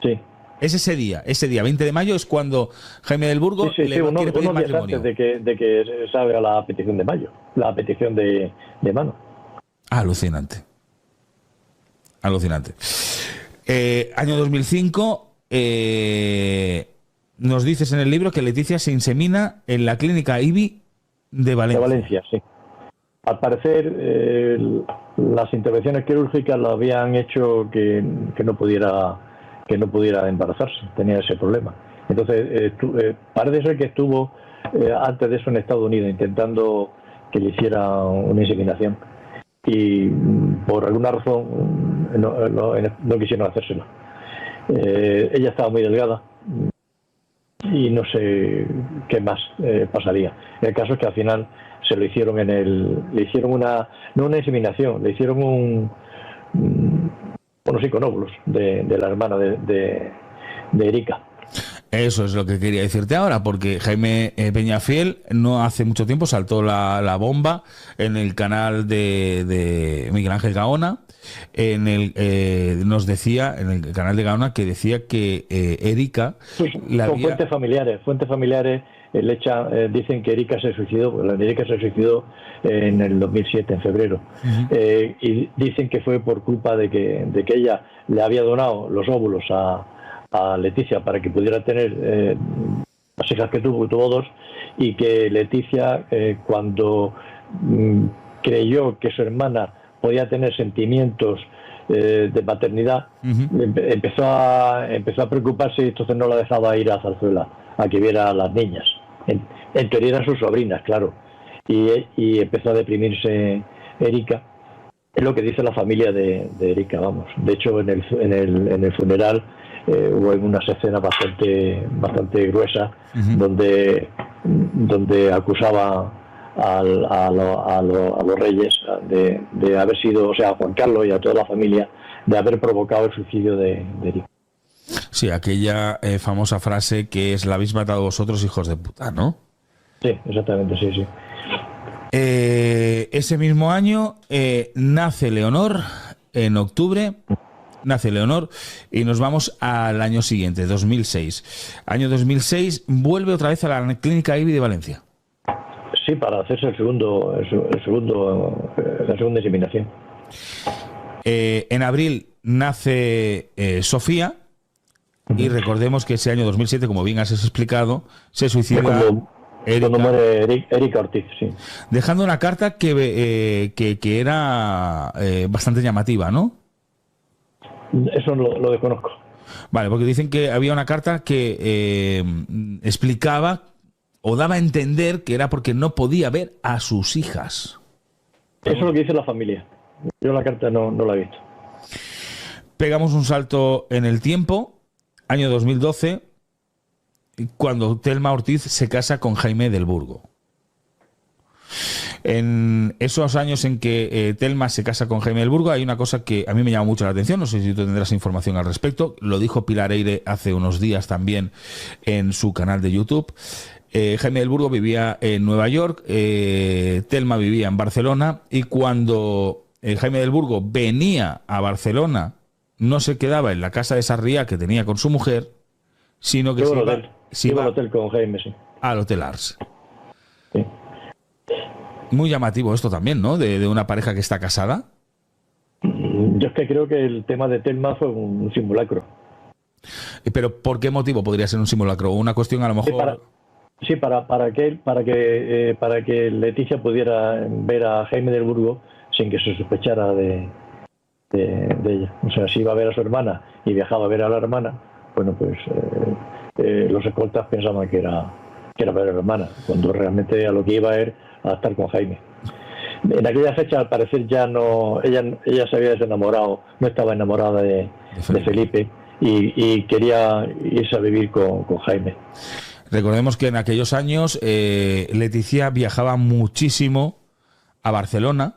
Sí. Es ese día, 20 de mayo es cuando Jaime del Burgo quiere pedir matrimonio. Antes de que salga la petición de mayo, la petición de mano. Alucinante. Año 2005... nos dices en el libro que Leticia se insemina en la clínica IBI de Valencia. De Valencia, sí. Al parecer, las intervenciones quirúrgicas lo habían hecho que no pudiera embarazarse, tenía ese problema. Entonces, parece ser que estuvo antes de eso en Estados Unidos intentando que le hiciera una inseminación y por alguna razón no quisieron hacérselo. Ella estaba muy delgada y no sé qué más pasaría. El caso es que al final se lo hicieron le hicieron no una inseminación, le hicieron unos óvulos de la hermana de Erika. Eso es lo que quería decirte ahora, porque Jaime Peñafiel no hace mucho tiempo saltó la bomba en el canal de Miguel Ángel Gaona. Nos decía en el canal de Gaona que decía que Erika fuentes familiares dicen que Erika se suicidó. Erika se suicidó en el 2007, en febrero. Y dicen que fue por culpa de que ella le había donado los óvulos a Leticia para que pudiera tener las hijas que tuvo 2, y que Leticia cuando creyó que su hermana podía tener sentimientos de paternidad, empezó a preocuparse, y entonces no la dejaba ir a Zarzuela a que viera a las niñas. En teoría eran sus sobrinas, claro, y empezó a deprimirse Erika. Es lo que dice la familia de Erika, vamos. De hecho, en el funeral hubo unas escenas bastante gruesas, donde acusaba a los reyes de haber sido, o sea, a Juan Carlos y a toda la familia, de haber provocado el suicidio de Erika. Sí, aquella famosa frase que es: la habéis matado vosotros, hijos de puta, ¿no? Sí, exactamente, sí. Ese mismo año nace Leonor, en octubre. Nace Leonor y nos vamos al año siguiente, 2006. Año 2006, vuelve otra vez a la Clínica IBI de Valencia. Sí, para hacerse la segunda inseminación. En abril nace Sofía y recordemos que ese año 2007, como bien has explicado, se suicida cuando muere Erika Ortiz, sí. Dejando una carta que era bastante llamativa, ¿no? Eso lo desconozco. Vale, porque dicen que había una carta que explicaba o daba a entender que era porque no podía ver a sus hijas. Eso es lo que dice la familia. Yo la carta no la he visto. Pegamos un salto en el tiempo, año 2012, cuando Telma Ortiz se casa con Jaime del Burgo. En esos años en que Telma se casa con Jaime del Burgo hay una cosa que a mí me llama mucho la atención, no sé si tú tendrás información al respecto, lo dijo Pilar Eire hace unos días también en su canal de YouTube. Jaime del Burgo vivía en Nueva York, Telma vivía en Barcelona, y cuando Jaime del Burgo venía a Barcelona no se quedaba en la casa de Sarriá que tenía con su mujer, sino que se iba al hotel con Jaime, sí. Al Hotel Ars. Sí. Muy llamativo esto también, ¿no? De una pareja que está casada. Yo es que creo que el tema de Telma fue un simulacro. ¿Pero por qué motivo podría ser un simulacro? ¿Una cuestión a lo mejor...? Para que Leticia pudiera ver a Jaime del Burgo sin que se sospechara de ella. O sea, si iba a ver a su hermana y viajaba a ver a la hermana, bueno, pues los escoltas pensaban que era ver a la hermana, cuando realmente a lo que iba era a estar con Jaime. En aquella fecha, al parecer, ya no, ella se había desenamorado, no estaba enamorada de Felipe y quería irse a vivir con Jaime. Recordemos que en aquellos años Leticia viajaba muchísimo a Barcelona,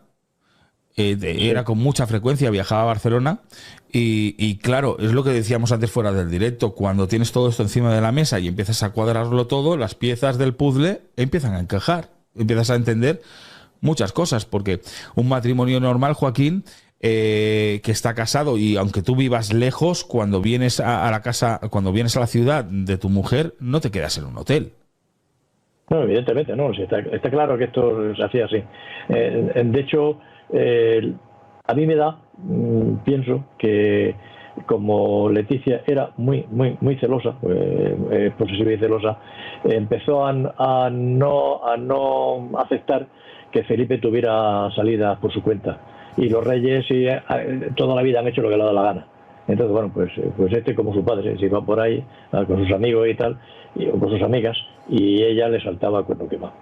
era con mucha frecuencia, viajaba a Barcelona y claro, es lo que decíamos antes fuera del directo, cuando tienes todo esto encima de la mesa y empiezas a cuadrarlo todo, las piezas del puzzle empiezan a encajar, empiezas a entender muchas cosas, porque un matrimonio normal, Joaquín, que está casado y aunque tú vivas lejos, cuando vienes a la casa, cuando vienes a la ciudad de tu mujer, no te quedas en un hotel. No, evidentemente, no. Está claro que esto se hacía así. De hecho, a mí me da, pienso que como Leticia era muy celosa, posesiva y celosa, empezó a no aceptar que Felipe tuviera salidas por su cuenta. Y los reyes toda la vida han hecho lo que le ha dado la gana. Entonces, bueno, pues como su padre, se iba por ahí con sus amigos y tal, o con sus amigas, y ella le saltaba cuerno quemado.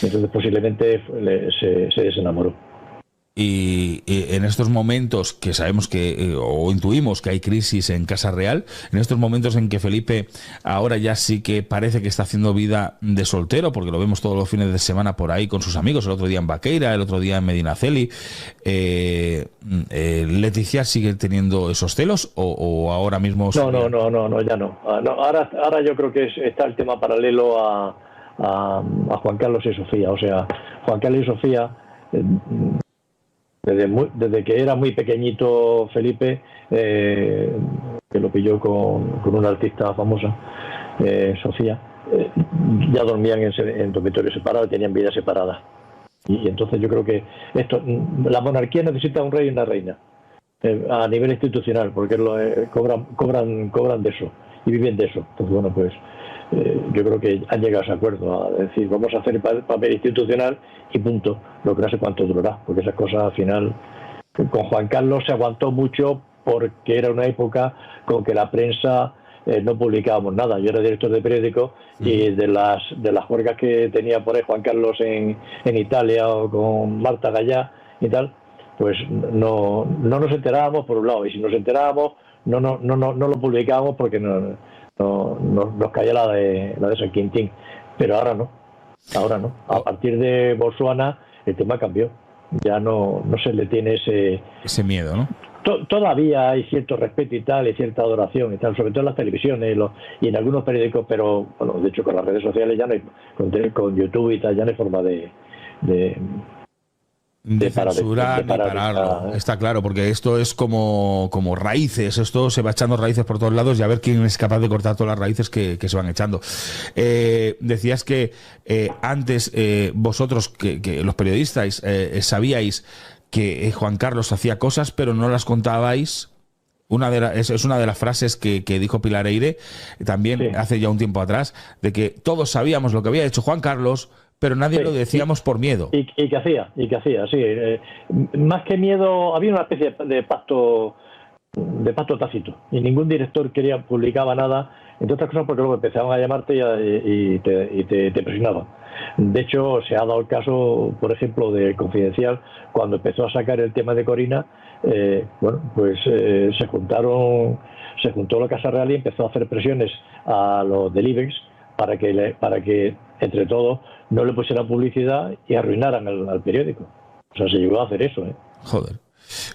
Entonces posiblemente se desenamoró. Y en estos momentos que sabemos que, o intuimos que hay crisis en Casa Real, en estos momentos en que Felipe ahora ya sí que parece que está haciendo vida de soltero, porque lo vemos todos los fines de semana por ahí con sus amigos, el otro día en Baqueira, el otro día en Medinaceli, ¿Leticia sigue teniendo esos celos o ahora mismo...? No, ya no. Ahora yo creo que está el tema paralelo a Juan Carlos y Sofía. O sea, Juan Carlos y Sofía... Desde que era muy pequeñito Felipe, que lo pilló con una artista famosa, Sofía, ya dormían en dormitorios separados, tenían vida separada. Y entonces yo creo que la monarquía necesita un rey y una reina a nivel institucional, porque cobran de eso y viven de eso. Entonces, bueno, pues yo creo que han llegado a ese acuerdo, a decir, vamos a hacer el papel institucional y punto, lo que no sé cuánto durará, porque esas cosas al final, con Juan Carlos se aguantó mucho porque era una época con que la prensa no publicábamos nada. Yo era director de periódico y de las juergas que tenía por ahí Juan Carlos en Italia o con Marta Gallá y tal, pues no nos enterábamos por un lado, y si nos enterábamos no lo publicábamos porque nos caía la de San Quintín, pero ahora no. A partir de Botswana el tema cambió, ya no se le tiene ese miedo, ¿no? Todavía hay cierto respeto y tal, y cierta adoración y tal, sobre todo en las televisiones y en algunos periódicos, pero bueno, de hecho con las redes sociales ya no hay, con YouTube y tal, ya no hay forma de de censurar ni pararlo. Está claro, porque esto es como raíces, esto se va echando raíces por todos lados y a ver quién es capaz de cortar todas las raíces que se van echando. Decías que antes vosotros, que los periodistas, sabíais que Juan Carlos hacía cosas, pero no las contabais. Es una de las frases que dijo Pilar Eyre también hace ya un tiempo atrás, de que todos sabíamos lo que había hecho Juan Carlos, pero nadie lo decíamos por miedo. Y que hacía, sí. Más que miedo, había una especie de pacto tácito. Y ningún director publicaba nada, entre otras cosas porque luego empezaban a llamarte y te presionaban. De hecho, se ha dado el caso, por ejemplo, de Confidencial, cuando empezó a sacar el tema de Corina, se juntó la Casa Real y empezó a hacer presiones a los del IBEX para que entre todos no le pusieran publicidad y arruinaran al periódico. O sea, se llegó a hacer eso, ¿eh? Joder.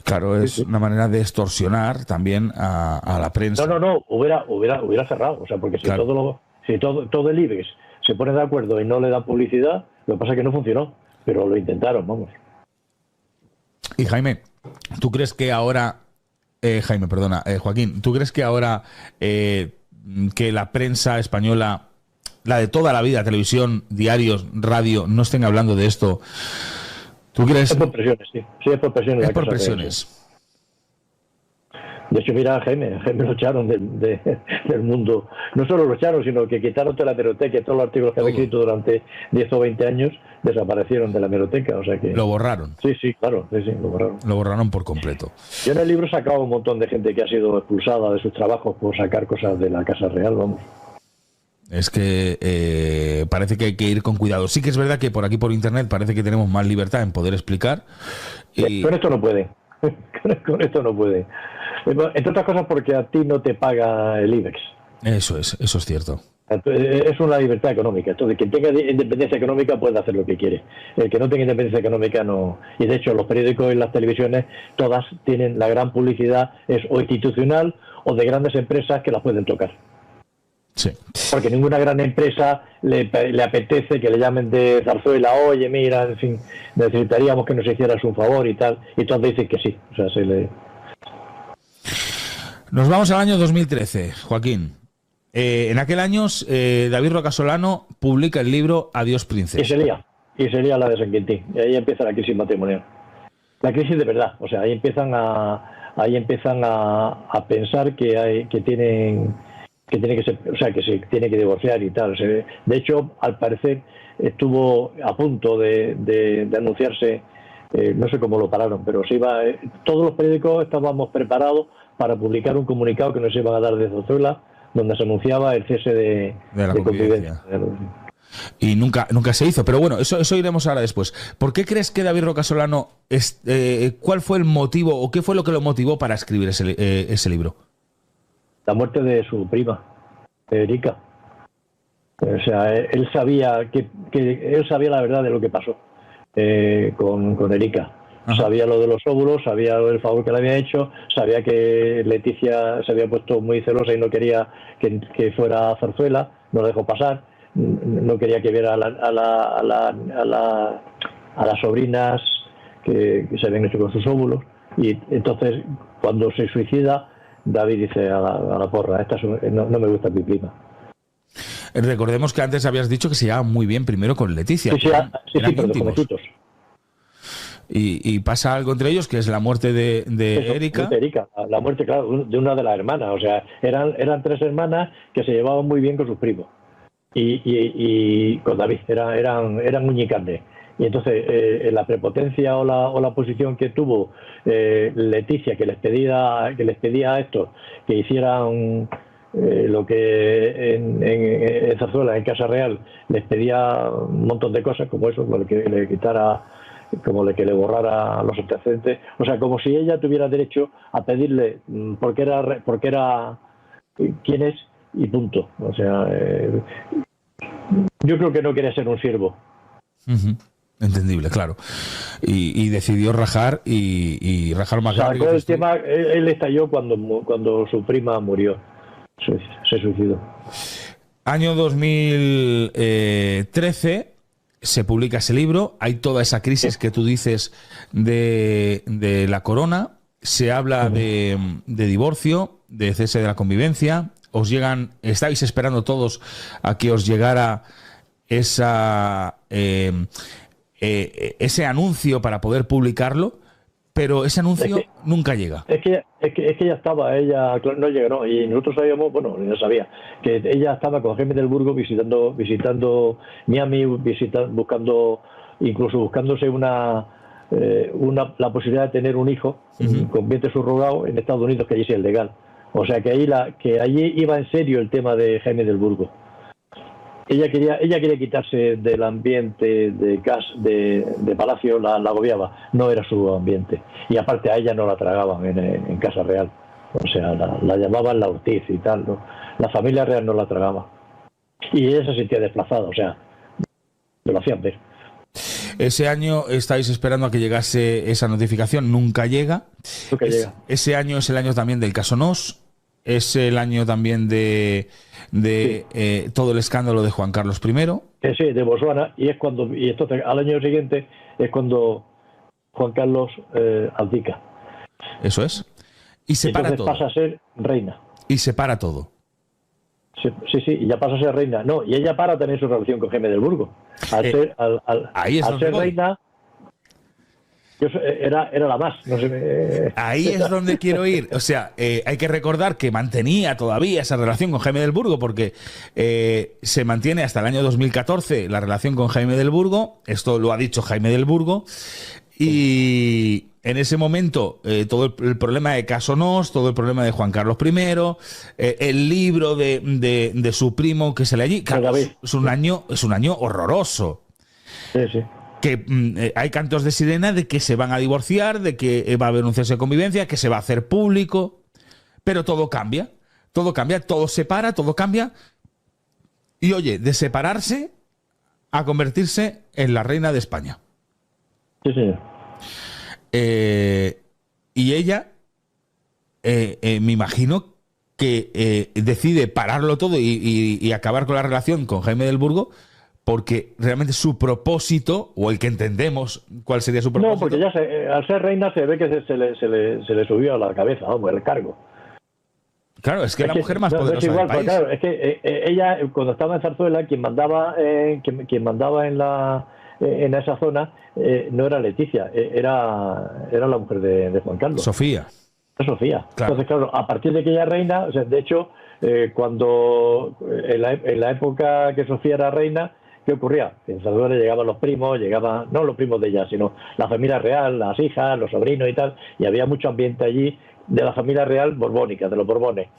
Claro, es una manera de extorsionar también a la prensa. No, hubiera cerrado. O sea, porque si todo el IBEX se pone de acuerdo y no le da publicidad, lo que pasa es que no funcionó, pero lo intentaron, vamos. Y Jaime, ¿tú crees que ahora... Joaquín, ¿tú crees que ahora que la prensa española, la de toda la vida, televisión, diarios, radio, no estén hablando de esto? ¿Tú crees? Es por presiones, sí. Sí, es por presiones. Es por presiones. De hecho, mira, Jaime lo echaron del mundo. No solo lo echaron, sino que quitaron toda la hemeroteca. Todos los artículos que había escrito durante 10 o 20 años desaparecieron de la hemeroteca. O sea que... Lo borraron. Sí, claro. Sí, lo borraron. Lo borraron por completo. Yo en el libro he sacado un montón de gente que ha sido expulsada de sus trabajos por sacar cosas de la Casa Real, vamos. Es que parece que hay que ir con cuidado. Sí que es verdad que por aquí, por internet, parece que tenemos más libertad en poder explicar. Con esto no puede. Con esto no puede. Entre otras cosas porque a ti no te paga el IBEX. Eso es cierto. Es una libertad económica. Entonces, quien tenga independencia económica puede hacer lo que quiere. El que no tenga independencia económica no. Y de hecho, los periódicos y las televisiones, todas tienen la gran publicidad, es o institucional o de grandes empresas que las pueden tocar. Sí. Porque ninguna gran empresa le apetece que le llamen de Zarzuela, oye, mira, en fin, necesitaríamos que nos hicieras un favor y tal. Y todos dicen que sí. O sea, Nos vamos al año 2013, Joaquín. En aquel año, David Roca Solano publica el libro Adiós, Princesa. Y se lía la de San Quintín. Y ahí empieza la crisis matrimonial. La crisis de verdad. O sea, ahí empiezan a pensar que tiene que ser, o sea, que se tiene que divorciar y tal. De hecho, al parecer, estuvo a punto de anunciarse, no sé cómo lo pararon, pero todos los periódicos estábamos preparados para publicar un comunicado que nos iban a dar de Zarzuela, donde se anunciaba el cese de la convivencia. Y nunca se hizo. Pero bueno, eso iremos ahora después. ¿Por qué crees que David Roca Solano, cuál fue el motivo o qué fue lo que lo motivó para escribir ese libro? La muerte de su prima, Erika. O sea, él sabía él sabía la verdad de lo que pasó con Erika. Ajá. Sabía lo de los óvulos, sabía el favor que le había hecho, sabía que Leticia se había puesto muy celosa y no quería que fuera a Zarzuela, no lo dejó pasar, no quería que viera a las sobrinas que se habían hecho con sus óvulos. Y entonces, cuando se suicida, David dice a la porra, no me gusta mi prima. Recordemos que antes habías dicho que se llevaba muy bien primero con Leticia. Sí, pero de jovencitos. Y pasa algo entre ellos, que es la muerte de Erika. La muerte, claro, de una de las hermanas. O sea, eran 3 hermanas que se llevaban muy bien con sus primos. Y con David, eran uña y carne. Y entonces la prepotencia o la posición que tuvo Leticia, que les pedía a estos que hicieran lo que en Zarzuela, en Casa Real, les pedía un montón de cosas, como eso, como que le quitara, como que le borrara los antecedentes. O sea, como si ella tuviera derecho a pedirle porque era quién es y punto. O sea, yo creo que no quería ser un siervo. Uh-huh. Entendible, claro. Y decidió rajar y rajar más grande. Sacó el tema, él estalló cuando su prima murió. Se suicidó. Año 2013, se publica ese libro, hay toda esa crisis que tú dices de la corona, se habla de divorcio, de cese de la convivencia, estáis esperando todos a que os llegara ese anuncio para poder publicarlo, pero ese anuncio nunca llega. Es que ella estaba, ella no llegó, y nosotros sabíamos, bueno, yo sabía, que ella estaba con Jaime del Burgo visitando Miami, incluso buscándose la posibilidad de tener un hijo con vientre subrogado en Estados Unidos, que allí sí es legal. O sea que allí iba en serio el tema de Jaime del Burgo. Ella quería quitarse del ambiente de Palacio, la agobiaba, no era su ambiente. Y aparte a ella no la tragaban en Casa Real. O sea, la llamaban la Ortiz y tal, ¿no? La familia real no la tragaba. Y ella se sentía desplazada, o sea, me lo hacían ver. Ese año estáis esperando a que llegase esa notificación, nunca llega. Llega. Ese año es el año también del caso Nos, es el año también de todo el escándalo de Juan Carlos I. Sí, de Botswana, y entonces al año siguiente es cuando Juan Carlos abdica. Eso es. Y separa entonces todo. Pasa a ser reina. Y separa todo. Sí, y ya pasa a ser reina. No, y ella para tener su relación con Jaime del Burgo. Al ser reina, era la más. No sé, ahí es donde quiero ir. O sea, hay que recordar que mantenía todavía esa relación con Jaime del Burgo, porque se mantiene hasta el año 2014 la relación con Jaime del Burgo. Esto lo ha dicho Jaime del Burgo. Y en ese momento, todo el problema de Caso Nos, todo el problema de Juan Carlos I, el libro de su primo que sale allí. Claro, es un año horroroso. Sí. Que hay cantos de sirena de que se van a divorciar, de que va a haber un cese de convivencia, que se va a hacer público, pero todo cambia, todo se para, todo cambia. Y oye, de separarse a convertirse en la reina de España. Sí, señor. Y ella, me imagino que decide pararlo todo y acabar con la relación con Jaime del Burgo, porque realmente su propósito, o el que entendemos cuál sería su propósito... No, porque ya al ser reina se ve que se le subió a la cabeza, vamos, el cargo. Claro, es que es la mujer más poderosa del país. Claro, es que ella, cuando estaba en Zarzuela, quien mandaba en esa zona no era Leticia, era la mujer de Juan Carlos. Sofía. Sofía. Claro. Entonces, claro, a partir de que ella es reina, o sea, de hecho, cuando en la época que Sofía era reina, ¿qué ocurría? En Zarzuela llegaban los primos, no los primos de ella, sino la familia real, las hijas, los sobrinos y tal, y había mucho ambiente allí de la familia real borbónica, de los Borbones.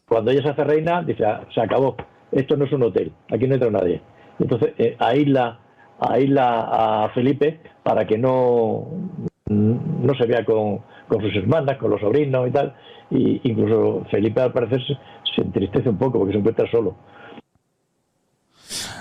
Cuando ella se hace reina, dice, se acabó, esto no es un hotel, aquí no entra nadie. Entonces, aísla a Felipe para que no se vea con sus hermanas, con los sobrinos y tal, y incluso Felipe al parecer se entristece un poco porque se encuentra solo.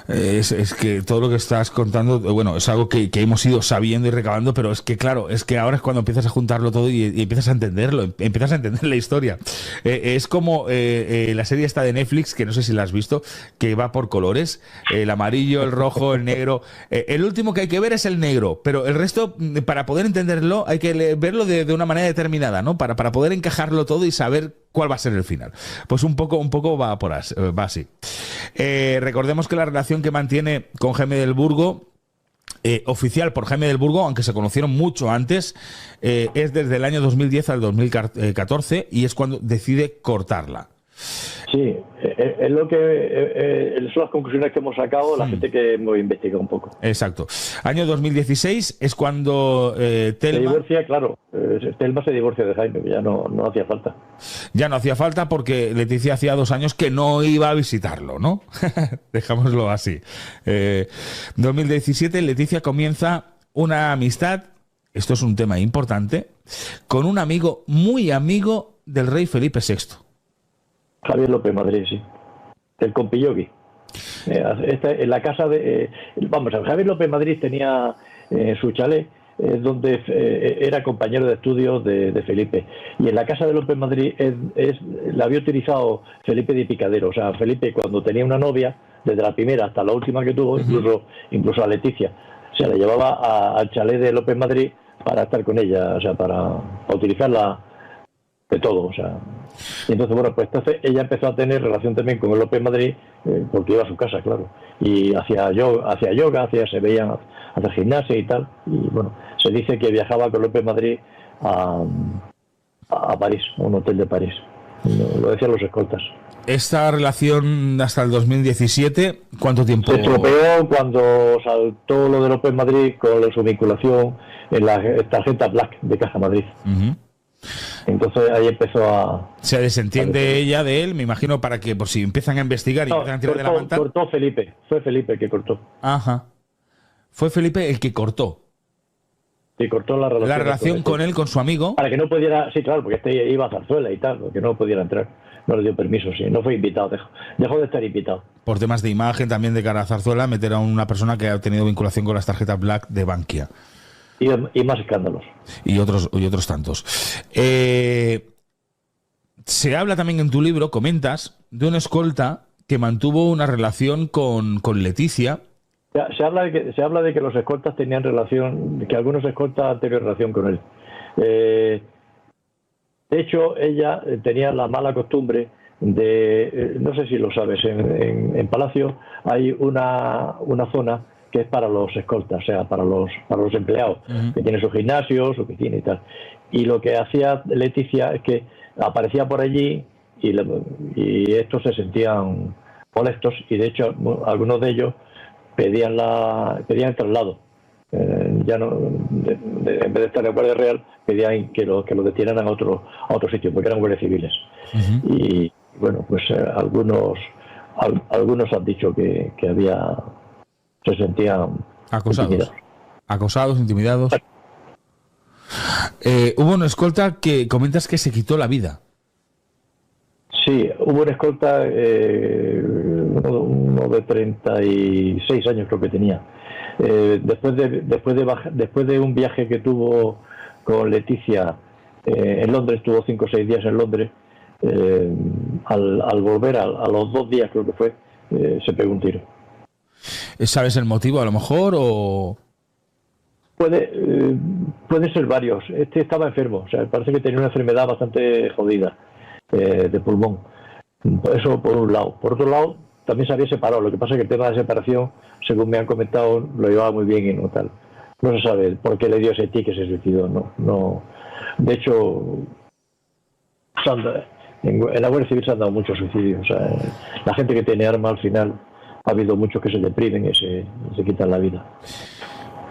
Es que todo lo que estás contando, bueno, es algo que hemos ido sabiendo y recabando, pero es que claro, es que ahora es cuando empiezas a juntarlo todo y empiezas a entenderlo, empiezas a entender la historia. Es como la serie esta de Netflix, que no sé si la has visto, que va por colores, el amarillo, el rojo, el negro. El último que hay que ver es el negro, pero el resto, para poder entenderlo, hay que verlo de una manera determinada, ¿no? Para poder encajarlo todo y saber cuál va a ser el final. Pues un poco va así. Recordemos que la relación que mantiene con Jaime del Burgo, oficial por Jaime del Burgo, aunque se conocieron mucho antes, es desde el año 2010 al 2014 y es cuando decide cortarla. Sí, es lo que son las conclusiones que hemos sacado la gente que hemos investigado un poco. Exacto. Año 2016 es cuando Telma... Se divorcia, claro. Telma se divorcia de Jaime, que ya no hacía falta. Ya no hacía falta porque Leticia hacía 2 años que no iba a visitarlo, ¿no? Dejámoslo así. 2017 Leticia comienza una amistad, esto es un tema importante, con un amigo, muy amigo del rey Felipe VI. Javier López Madrid, sí. El compilloqui. En la casa de... Javier López Madrid tenía su chalet donde era compañero de estudios de Felipe. Y en la casa de López Madrid la había utilizado Felipe de Picadero. O sea, Felipe cuando tenía una novia, desde la primera hasta la última que tuvo, incluso a Leticia. Se la llevaba al chalet de López Madrid para estar con ella, o sea, para utilizarla de todo, o sea. Y entonces, bueno, pues entonces ella empezó a tener relación también con el López Madrid, porque iba a su casa, claro, y hacía yoga, se veían hacer gimnasia y tal, y bueno, se dice que viajaba con López Madrid a París, a un hotel de París, lo decían los escoltas. Esta relación hasta el 2017, ¿cuánto tiempo? Se estropeó cuando saltó lo de López Madrid con su vinculación en la tarjeta Black de Caja Madrid. Entonces ahí empezó a... Se desentiende ella de él, me imagino, para que por si empiezan a investigar y empiezan a tirar de la manta. Cortó Felipe, fue Felipe el que cortó. Ajá. Fue Felipe el que cortó. Sí, cortó la relación. La relación con él, con su amigo. Para que no pudiera, sí, claro, porque este iba a Zarzuela y tal, porque no pudiera entrar. No le dio permiso, sí, no fue invitado, dejó de estar invitado. Por temas de imagen también de cara a Zarzuela, meter a una persona que ha tenido vinculación con las tarjetas Black de Bankia. Y más escándalos. Y otros tantos. Se habla también en tu libro, comentas, de un escolta que mantuvo una relación con Leticia. Se habla de que los escoltas tenían relación, que algunos escoltas han tenido relación con él. De hecho, ella tenía la mala costumbre de, no sé si lo sabes, en Palacio hay una zona que es para los escoltas, o sea, para los empleados, que tiene su gimnasio, su piscina y tal. Y lo que hacía Leticia es que aparecía por allí y estos se sentían molestos y de hecho algunos de ellos pedían el traslado. Ya no, en vez de estar en Guardia Real, pedían que lo detieran a otro sitio, porque eran guardias civiles. Y bueno, pues algunos han dicho que se sentían acosados, intimidados. Hubo un escolta que comentas que se quitó la vida. Sí, hubo un escolta, uno de 36 años creo que tenía. Después de un viaje que tuvo con Leticia en Londres, tuvo 5 o 6 días en Londres, al volver a los 2 días creo que fue, se pegó un tiro. ¿Sabes el motivo a lo mejor o...? Puede ser varios. Este estaba enfermo, o sea, parece que tenía una enfermedad bastante jodida de pulmón. Eso por un lado. Por otro lado, también se había separado. Lo que pasa es que el tema de separación, según me han comentado, lo llevaba muy bien y no tal. No se sabe por qué le dio ese tic que se suicidó. No. De hecho, en la Guardia Civil se han dado muchos suicidios. O sea, la gente que tiene arma al final, ha habido muchos que se deprimen y se quitan la vida.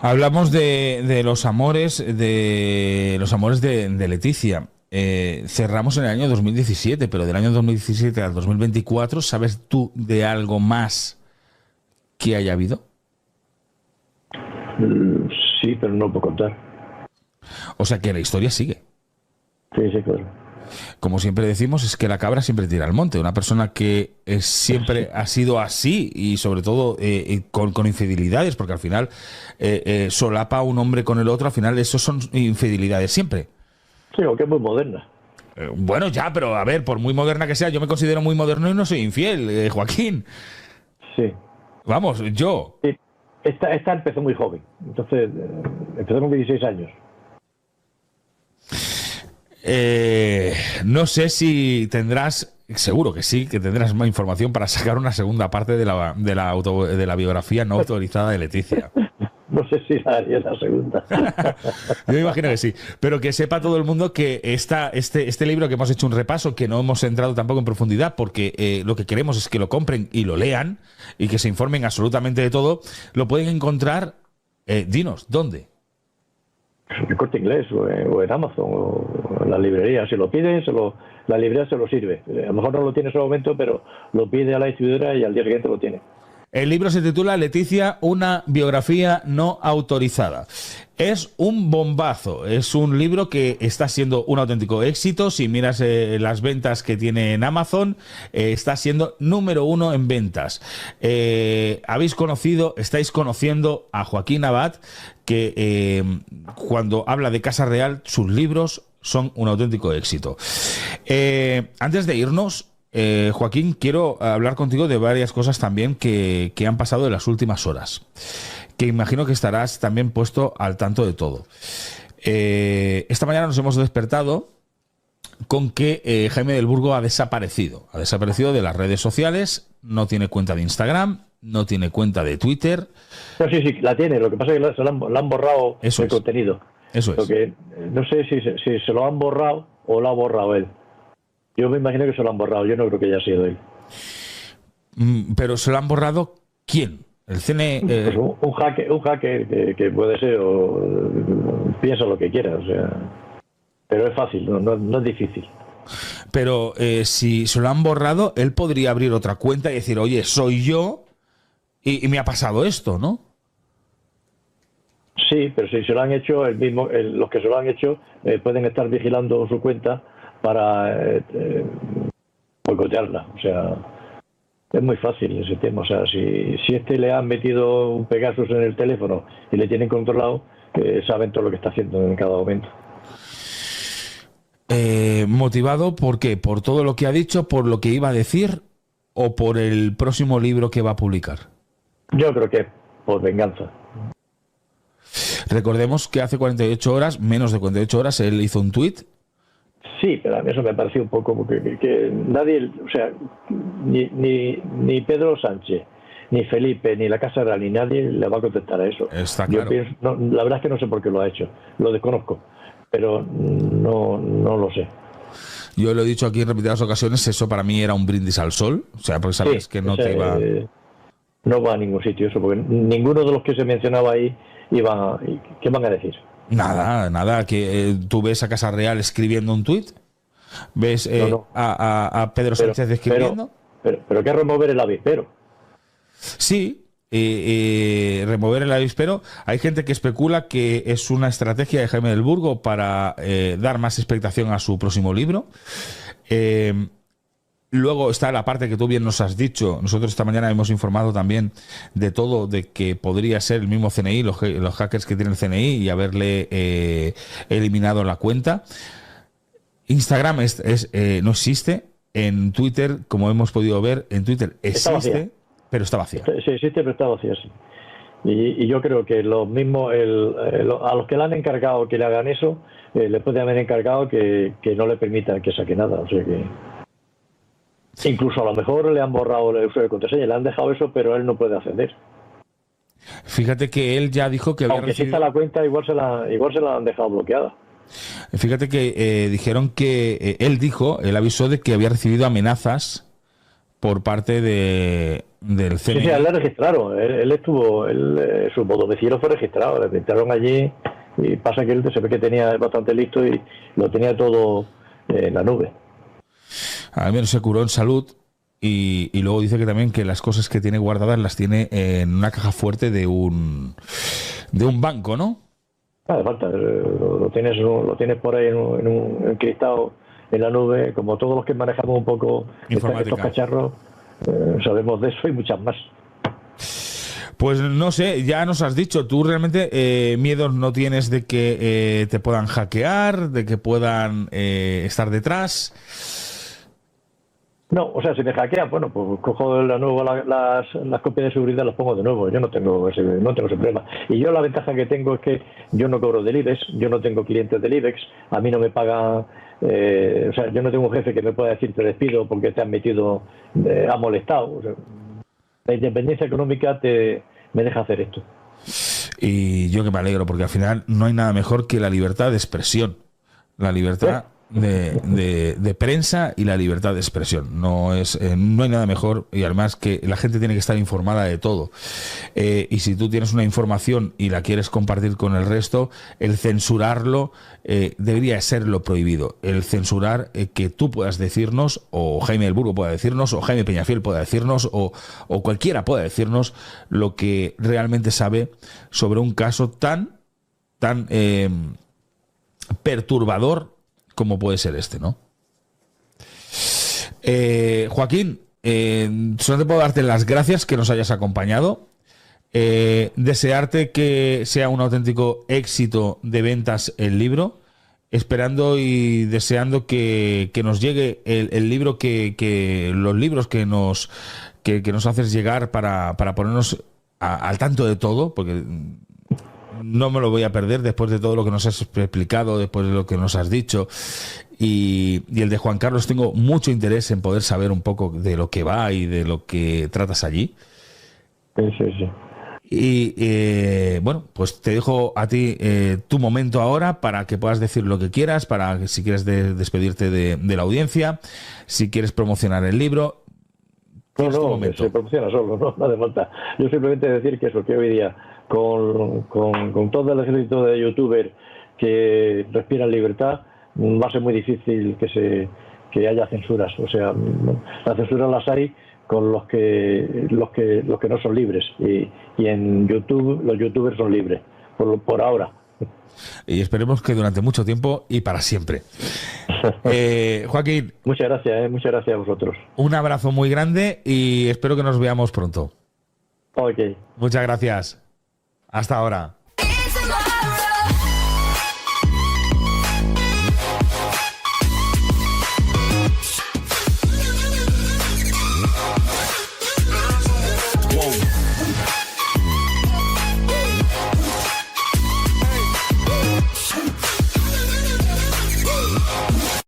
Hablamos de los amores de Leticia. Cerramos en el año 2017, pero del año 2017 al 2024, ¿sabes tú de algo más que haya habido? Sí, pero no lo puedo contar. O sea que la historia sigue. Sí, claro. Como siempre decimos, es que la cabra siempre tira al monte. Una persona que siempre ha sido así y sobre todo con infidelidades, porque al final solapa un hombre con el otro, al final eso son infidelidades siempre. Sí, aunque es muy moderna. Bueno, ya, pero a ver, por muy moderna que sea, yo me considero muy moderno y no soy infiel, Joaquín. Sí. Vamos, yo. Sí. Esta empezó muy joven, entonces empezó con 16 años. No sé si tendrás, seguro que sí, que tendrás más información para sacar una segunda parte de la biografía no autorizada de Leticia. No sé si haría la segunda. Yo me imagino que sí. Pero que sepa todo el mundo que este libro, que hemos hecho un repaso, que no hemos entrado tampoco en profundidad, porque lo que queremos es que lo compren y lo lean y que se informen absolutamente de todo, lo pueden encontrar. Dinos, ¿dónde? En el Corte Inglés o en Amazon o en la librería. Si lo piden, la librería se lo sirve. A lo mejor no lo tiene en ese momento, pero lo pide a la distribuidora y al día siguiente lo tiene. El libro se titula Leticia, una biografía no autorizada. Es un bombazo, es un libro que está siendo un auténtico éxito. Si miras las ventas que tiene en Amazon, está siendo número 1 en ventas. Estáis conociendo a Joaquín Abad, que cuando habla de Casa Real, sus libros son un auténtico éxito. Antes de irnos, Joaquín, quiero hablar contigo de varias cosas también que han pasado en las últimas horas, que imagino que estarás también puesto al tanto de todo. Esta mañana nos hemos despertado con que Jaime del Burgo ha desaparecido de las redes sociales, no tiene cuenta de Instagram, no tiene cuenta de Twitter. No, sí, la tiene, lo que pasa es que la han borrado el contenido. Eso es. Lo que, no sé si se lo han borrado o lo ha borrado él. Yo me imagino que se lo han borrado, yo no creo que haya sido él. Pero ¿se lo han borrado quién? El CNE... Pues un hacker que puede ser, o piensa lo que quiera, o sea... Pero es fácil, no es difícil. Pero si se lo han borrado, él podría abrir otra cuenta y decir, oye, soy yo y me ha pasado esto, ¿no? Sí, pero si se lo han hecho, los que se lo han hecho pueden estar vigilando su cuenta para boicotearla. O sea, es muy fácil ese tema. O sea, si le han metido un Pegasus en el teléfono y le tienen controlado, saben todo lo que está haciendo en cada momento. ¿Motivado por qué? ¿Por todo lo que ha dicho, por lo que iba a decir o por el próximo libro que va a publicar? Yo creo que por venganza. Recordemos que hace 48 horas, menos de 48 horas, él hizo un tuit. Sí, pero a mí eso me pareció un poco porque que nadie, o sea, ni Pedro Sánchez, ni Felipe, ni la Casa Real, ni nadie le va a contestar a eso. Está claro. La verdad es que no sé por qué lo ha hecho, lo desconozco, pero no lo sé. Yo lo he dicho aquí en repetidas ocasiones, eso para mí era un brindis al sol, o sea, porque sabes que no te iba... No va a ningún sitio eso, porque ninguno de los que se mencionaba ahí ¿qué van a decir? Nada, que tú ves a Casa Real escribiendo un tuit, ves a Pedro Sánchez escribiendo. Pero ¿qué remover el avispero? Sí, remover el avispero. Hay gente que especula que es una estrategia de Jaime del Burgo para dar más expectación a su próximo libro. Luego está la parte que tú bien nos has dicho. Nosotros esta mañana hemos informado también de todo, de que podría ser el mismo CNI, los hackers que tiene el CNI y haberle eliminado la cuenta. Instagram no existe. En Twitter, como hemos podido ver, en Twitter existe, pero está vacía. Sí, existe, pero está vacía, sí. Y yo creo que los mismos, a los que le han encargado que le hagan eso, le pueden haber encargado que no le permitan que saque nada. O sea que... Incluso a lo mejor le han borrado el uso de contraseña, le han dejado eso, pero él no puede acceder. Fíjate que él ya dijo que había Aunque recibido... si está la cuenta, igual se la han dejado bloqueada. Fíjate que dijeron que él avisó de que había recibido amenazas por parte del CNI. Sí, él le registraron, su domicilio fue registrado, le registraron allí y pasa que él se ve que tenía bastante listo y lo tenía todo en la nube. Al menos se curó en salud y luego dice que también que las cosas que tiene guardadas las tiene en una caja fuerte de un banco, ¿no? Hace falta, lo tienes por ahí en un encriptado en la nube, como todos los que manejamos un poco estos cacharros, sabemos de eso y muchas más. Pues no sé, ya nos has dicho, tú realmente miedos no tienes de que te puedan hackear, de que puedan estar detrás. No, o sea, si me hackean, bueno, pues cojo de nuevo las copias de seguridad, las pongo de nuevo. Yo no tengo ese problema. Y yo la ventaja que tengo es que yo no cobro del IBEX, yo no tengo clientes del IBEX, a mí no me paga, o sea, yo no tengo un jefe que me pueda decir te despido porque te has metido, ha molestado. O sea, la independencia económica me deja hacer esto. Y yo que me alegro, porque al final no hay nada mejor que la libertad de expresión. La libertad... De prensa y la libertad de expresión. No hay nada mejor, y además que la gente tiene que estar informada de todo. Y si tú tienes una información y la quieres compartir con el resto, el censurarlo debería ser lo prohibido. El censurar que tú puedas decirnos, o Jaime del Burgo pueda decirnos, o Jaime Peñafiel pueda decirnos, o cualquiera pueda decirnos lo que realmente sabe sobre un caso tan perturbador como puede ser este, ¿no? Joaquín, solo te puedo darte las gracias que nos hayas acompañado. Desearte que sea un auténtico éxito de ventas el libro esperando y deseando que nos llegue el libro los libros que nos haces llegar para ponernos al tanto de todo, porque no me lo voy a perder después de todo lo que nos has explicado, después de lo que nos has dicho. Y el de Juan Carlos, tengo mucho interés en poder saber un poco de lo que va y de lo que tratas allí. Sí. Y bueno, pues te dejo a ti tu momento ahora para que puedas decir lo que quieras, para que si quieres despedirte de la audiencia, si quieres promocionar el libro. No, se promociona solo, no hace falta. Yo simplemente decir que eso, que hoy día, con todo el ejército de youtubers que respiran libertad, va a ser muy difícil que haya censuras. O sea, las censuras las hay con los que no son libres, y en YouTube los youtubers son libres por ahora, y esperemos que durante mucho tiempo y para siempre. Joaquín, muchas gracias a vosotros. Un abrazo muy grande y espero que nos veamos pronto. Ok. Muchas gracias. Hasta ahora.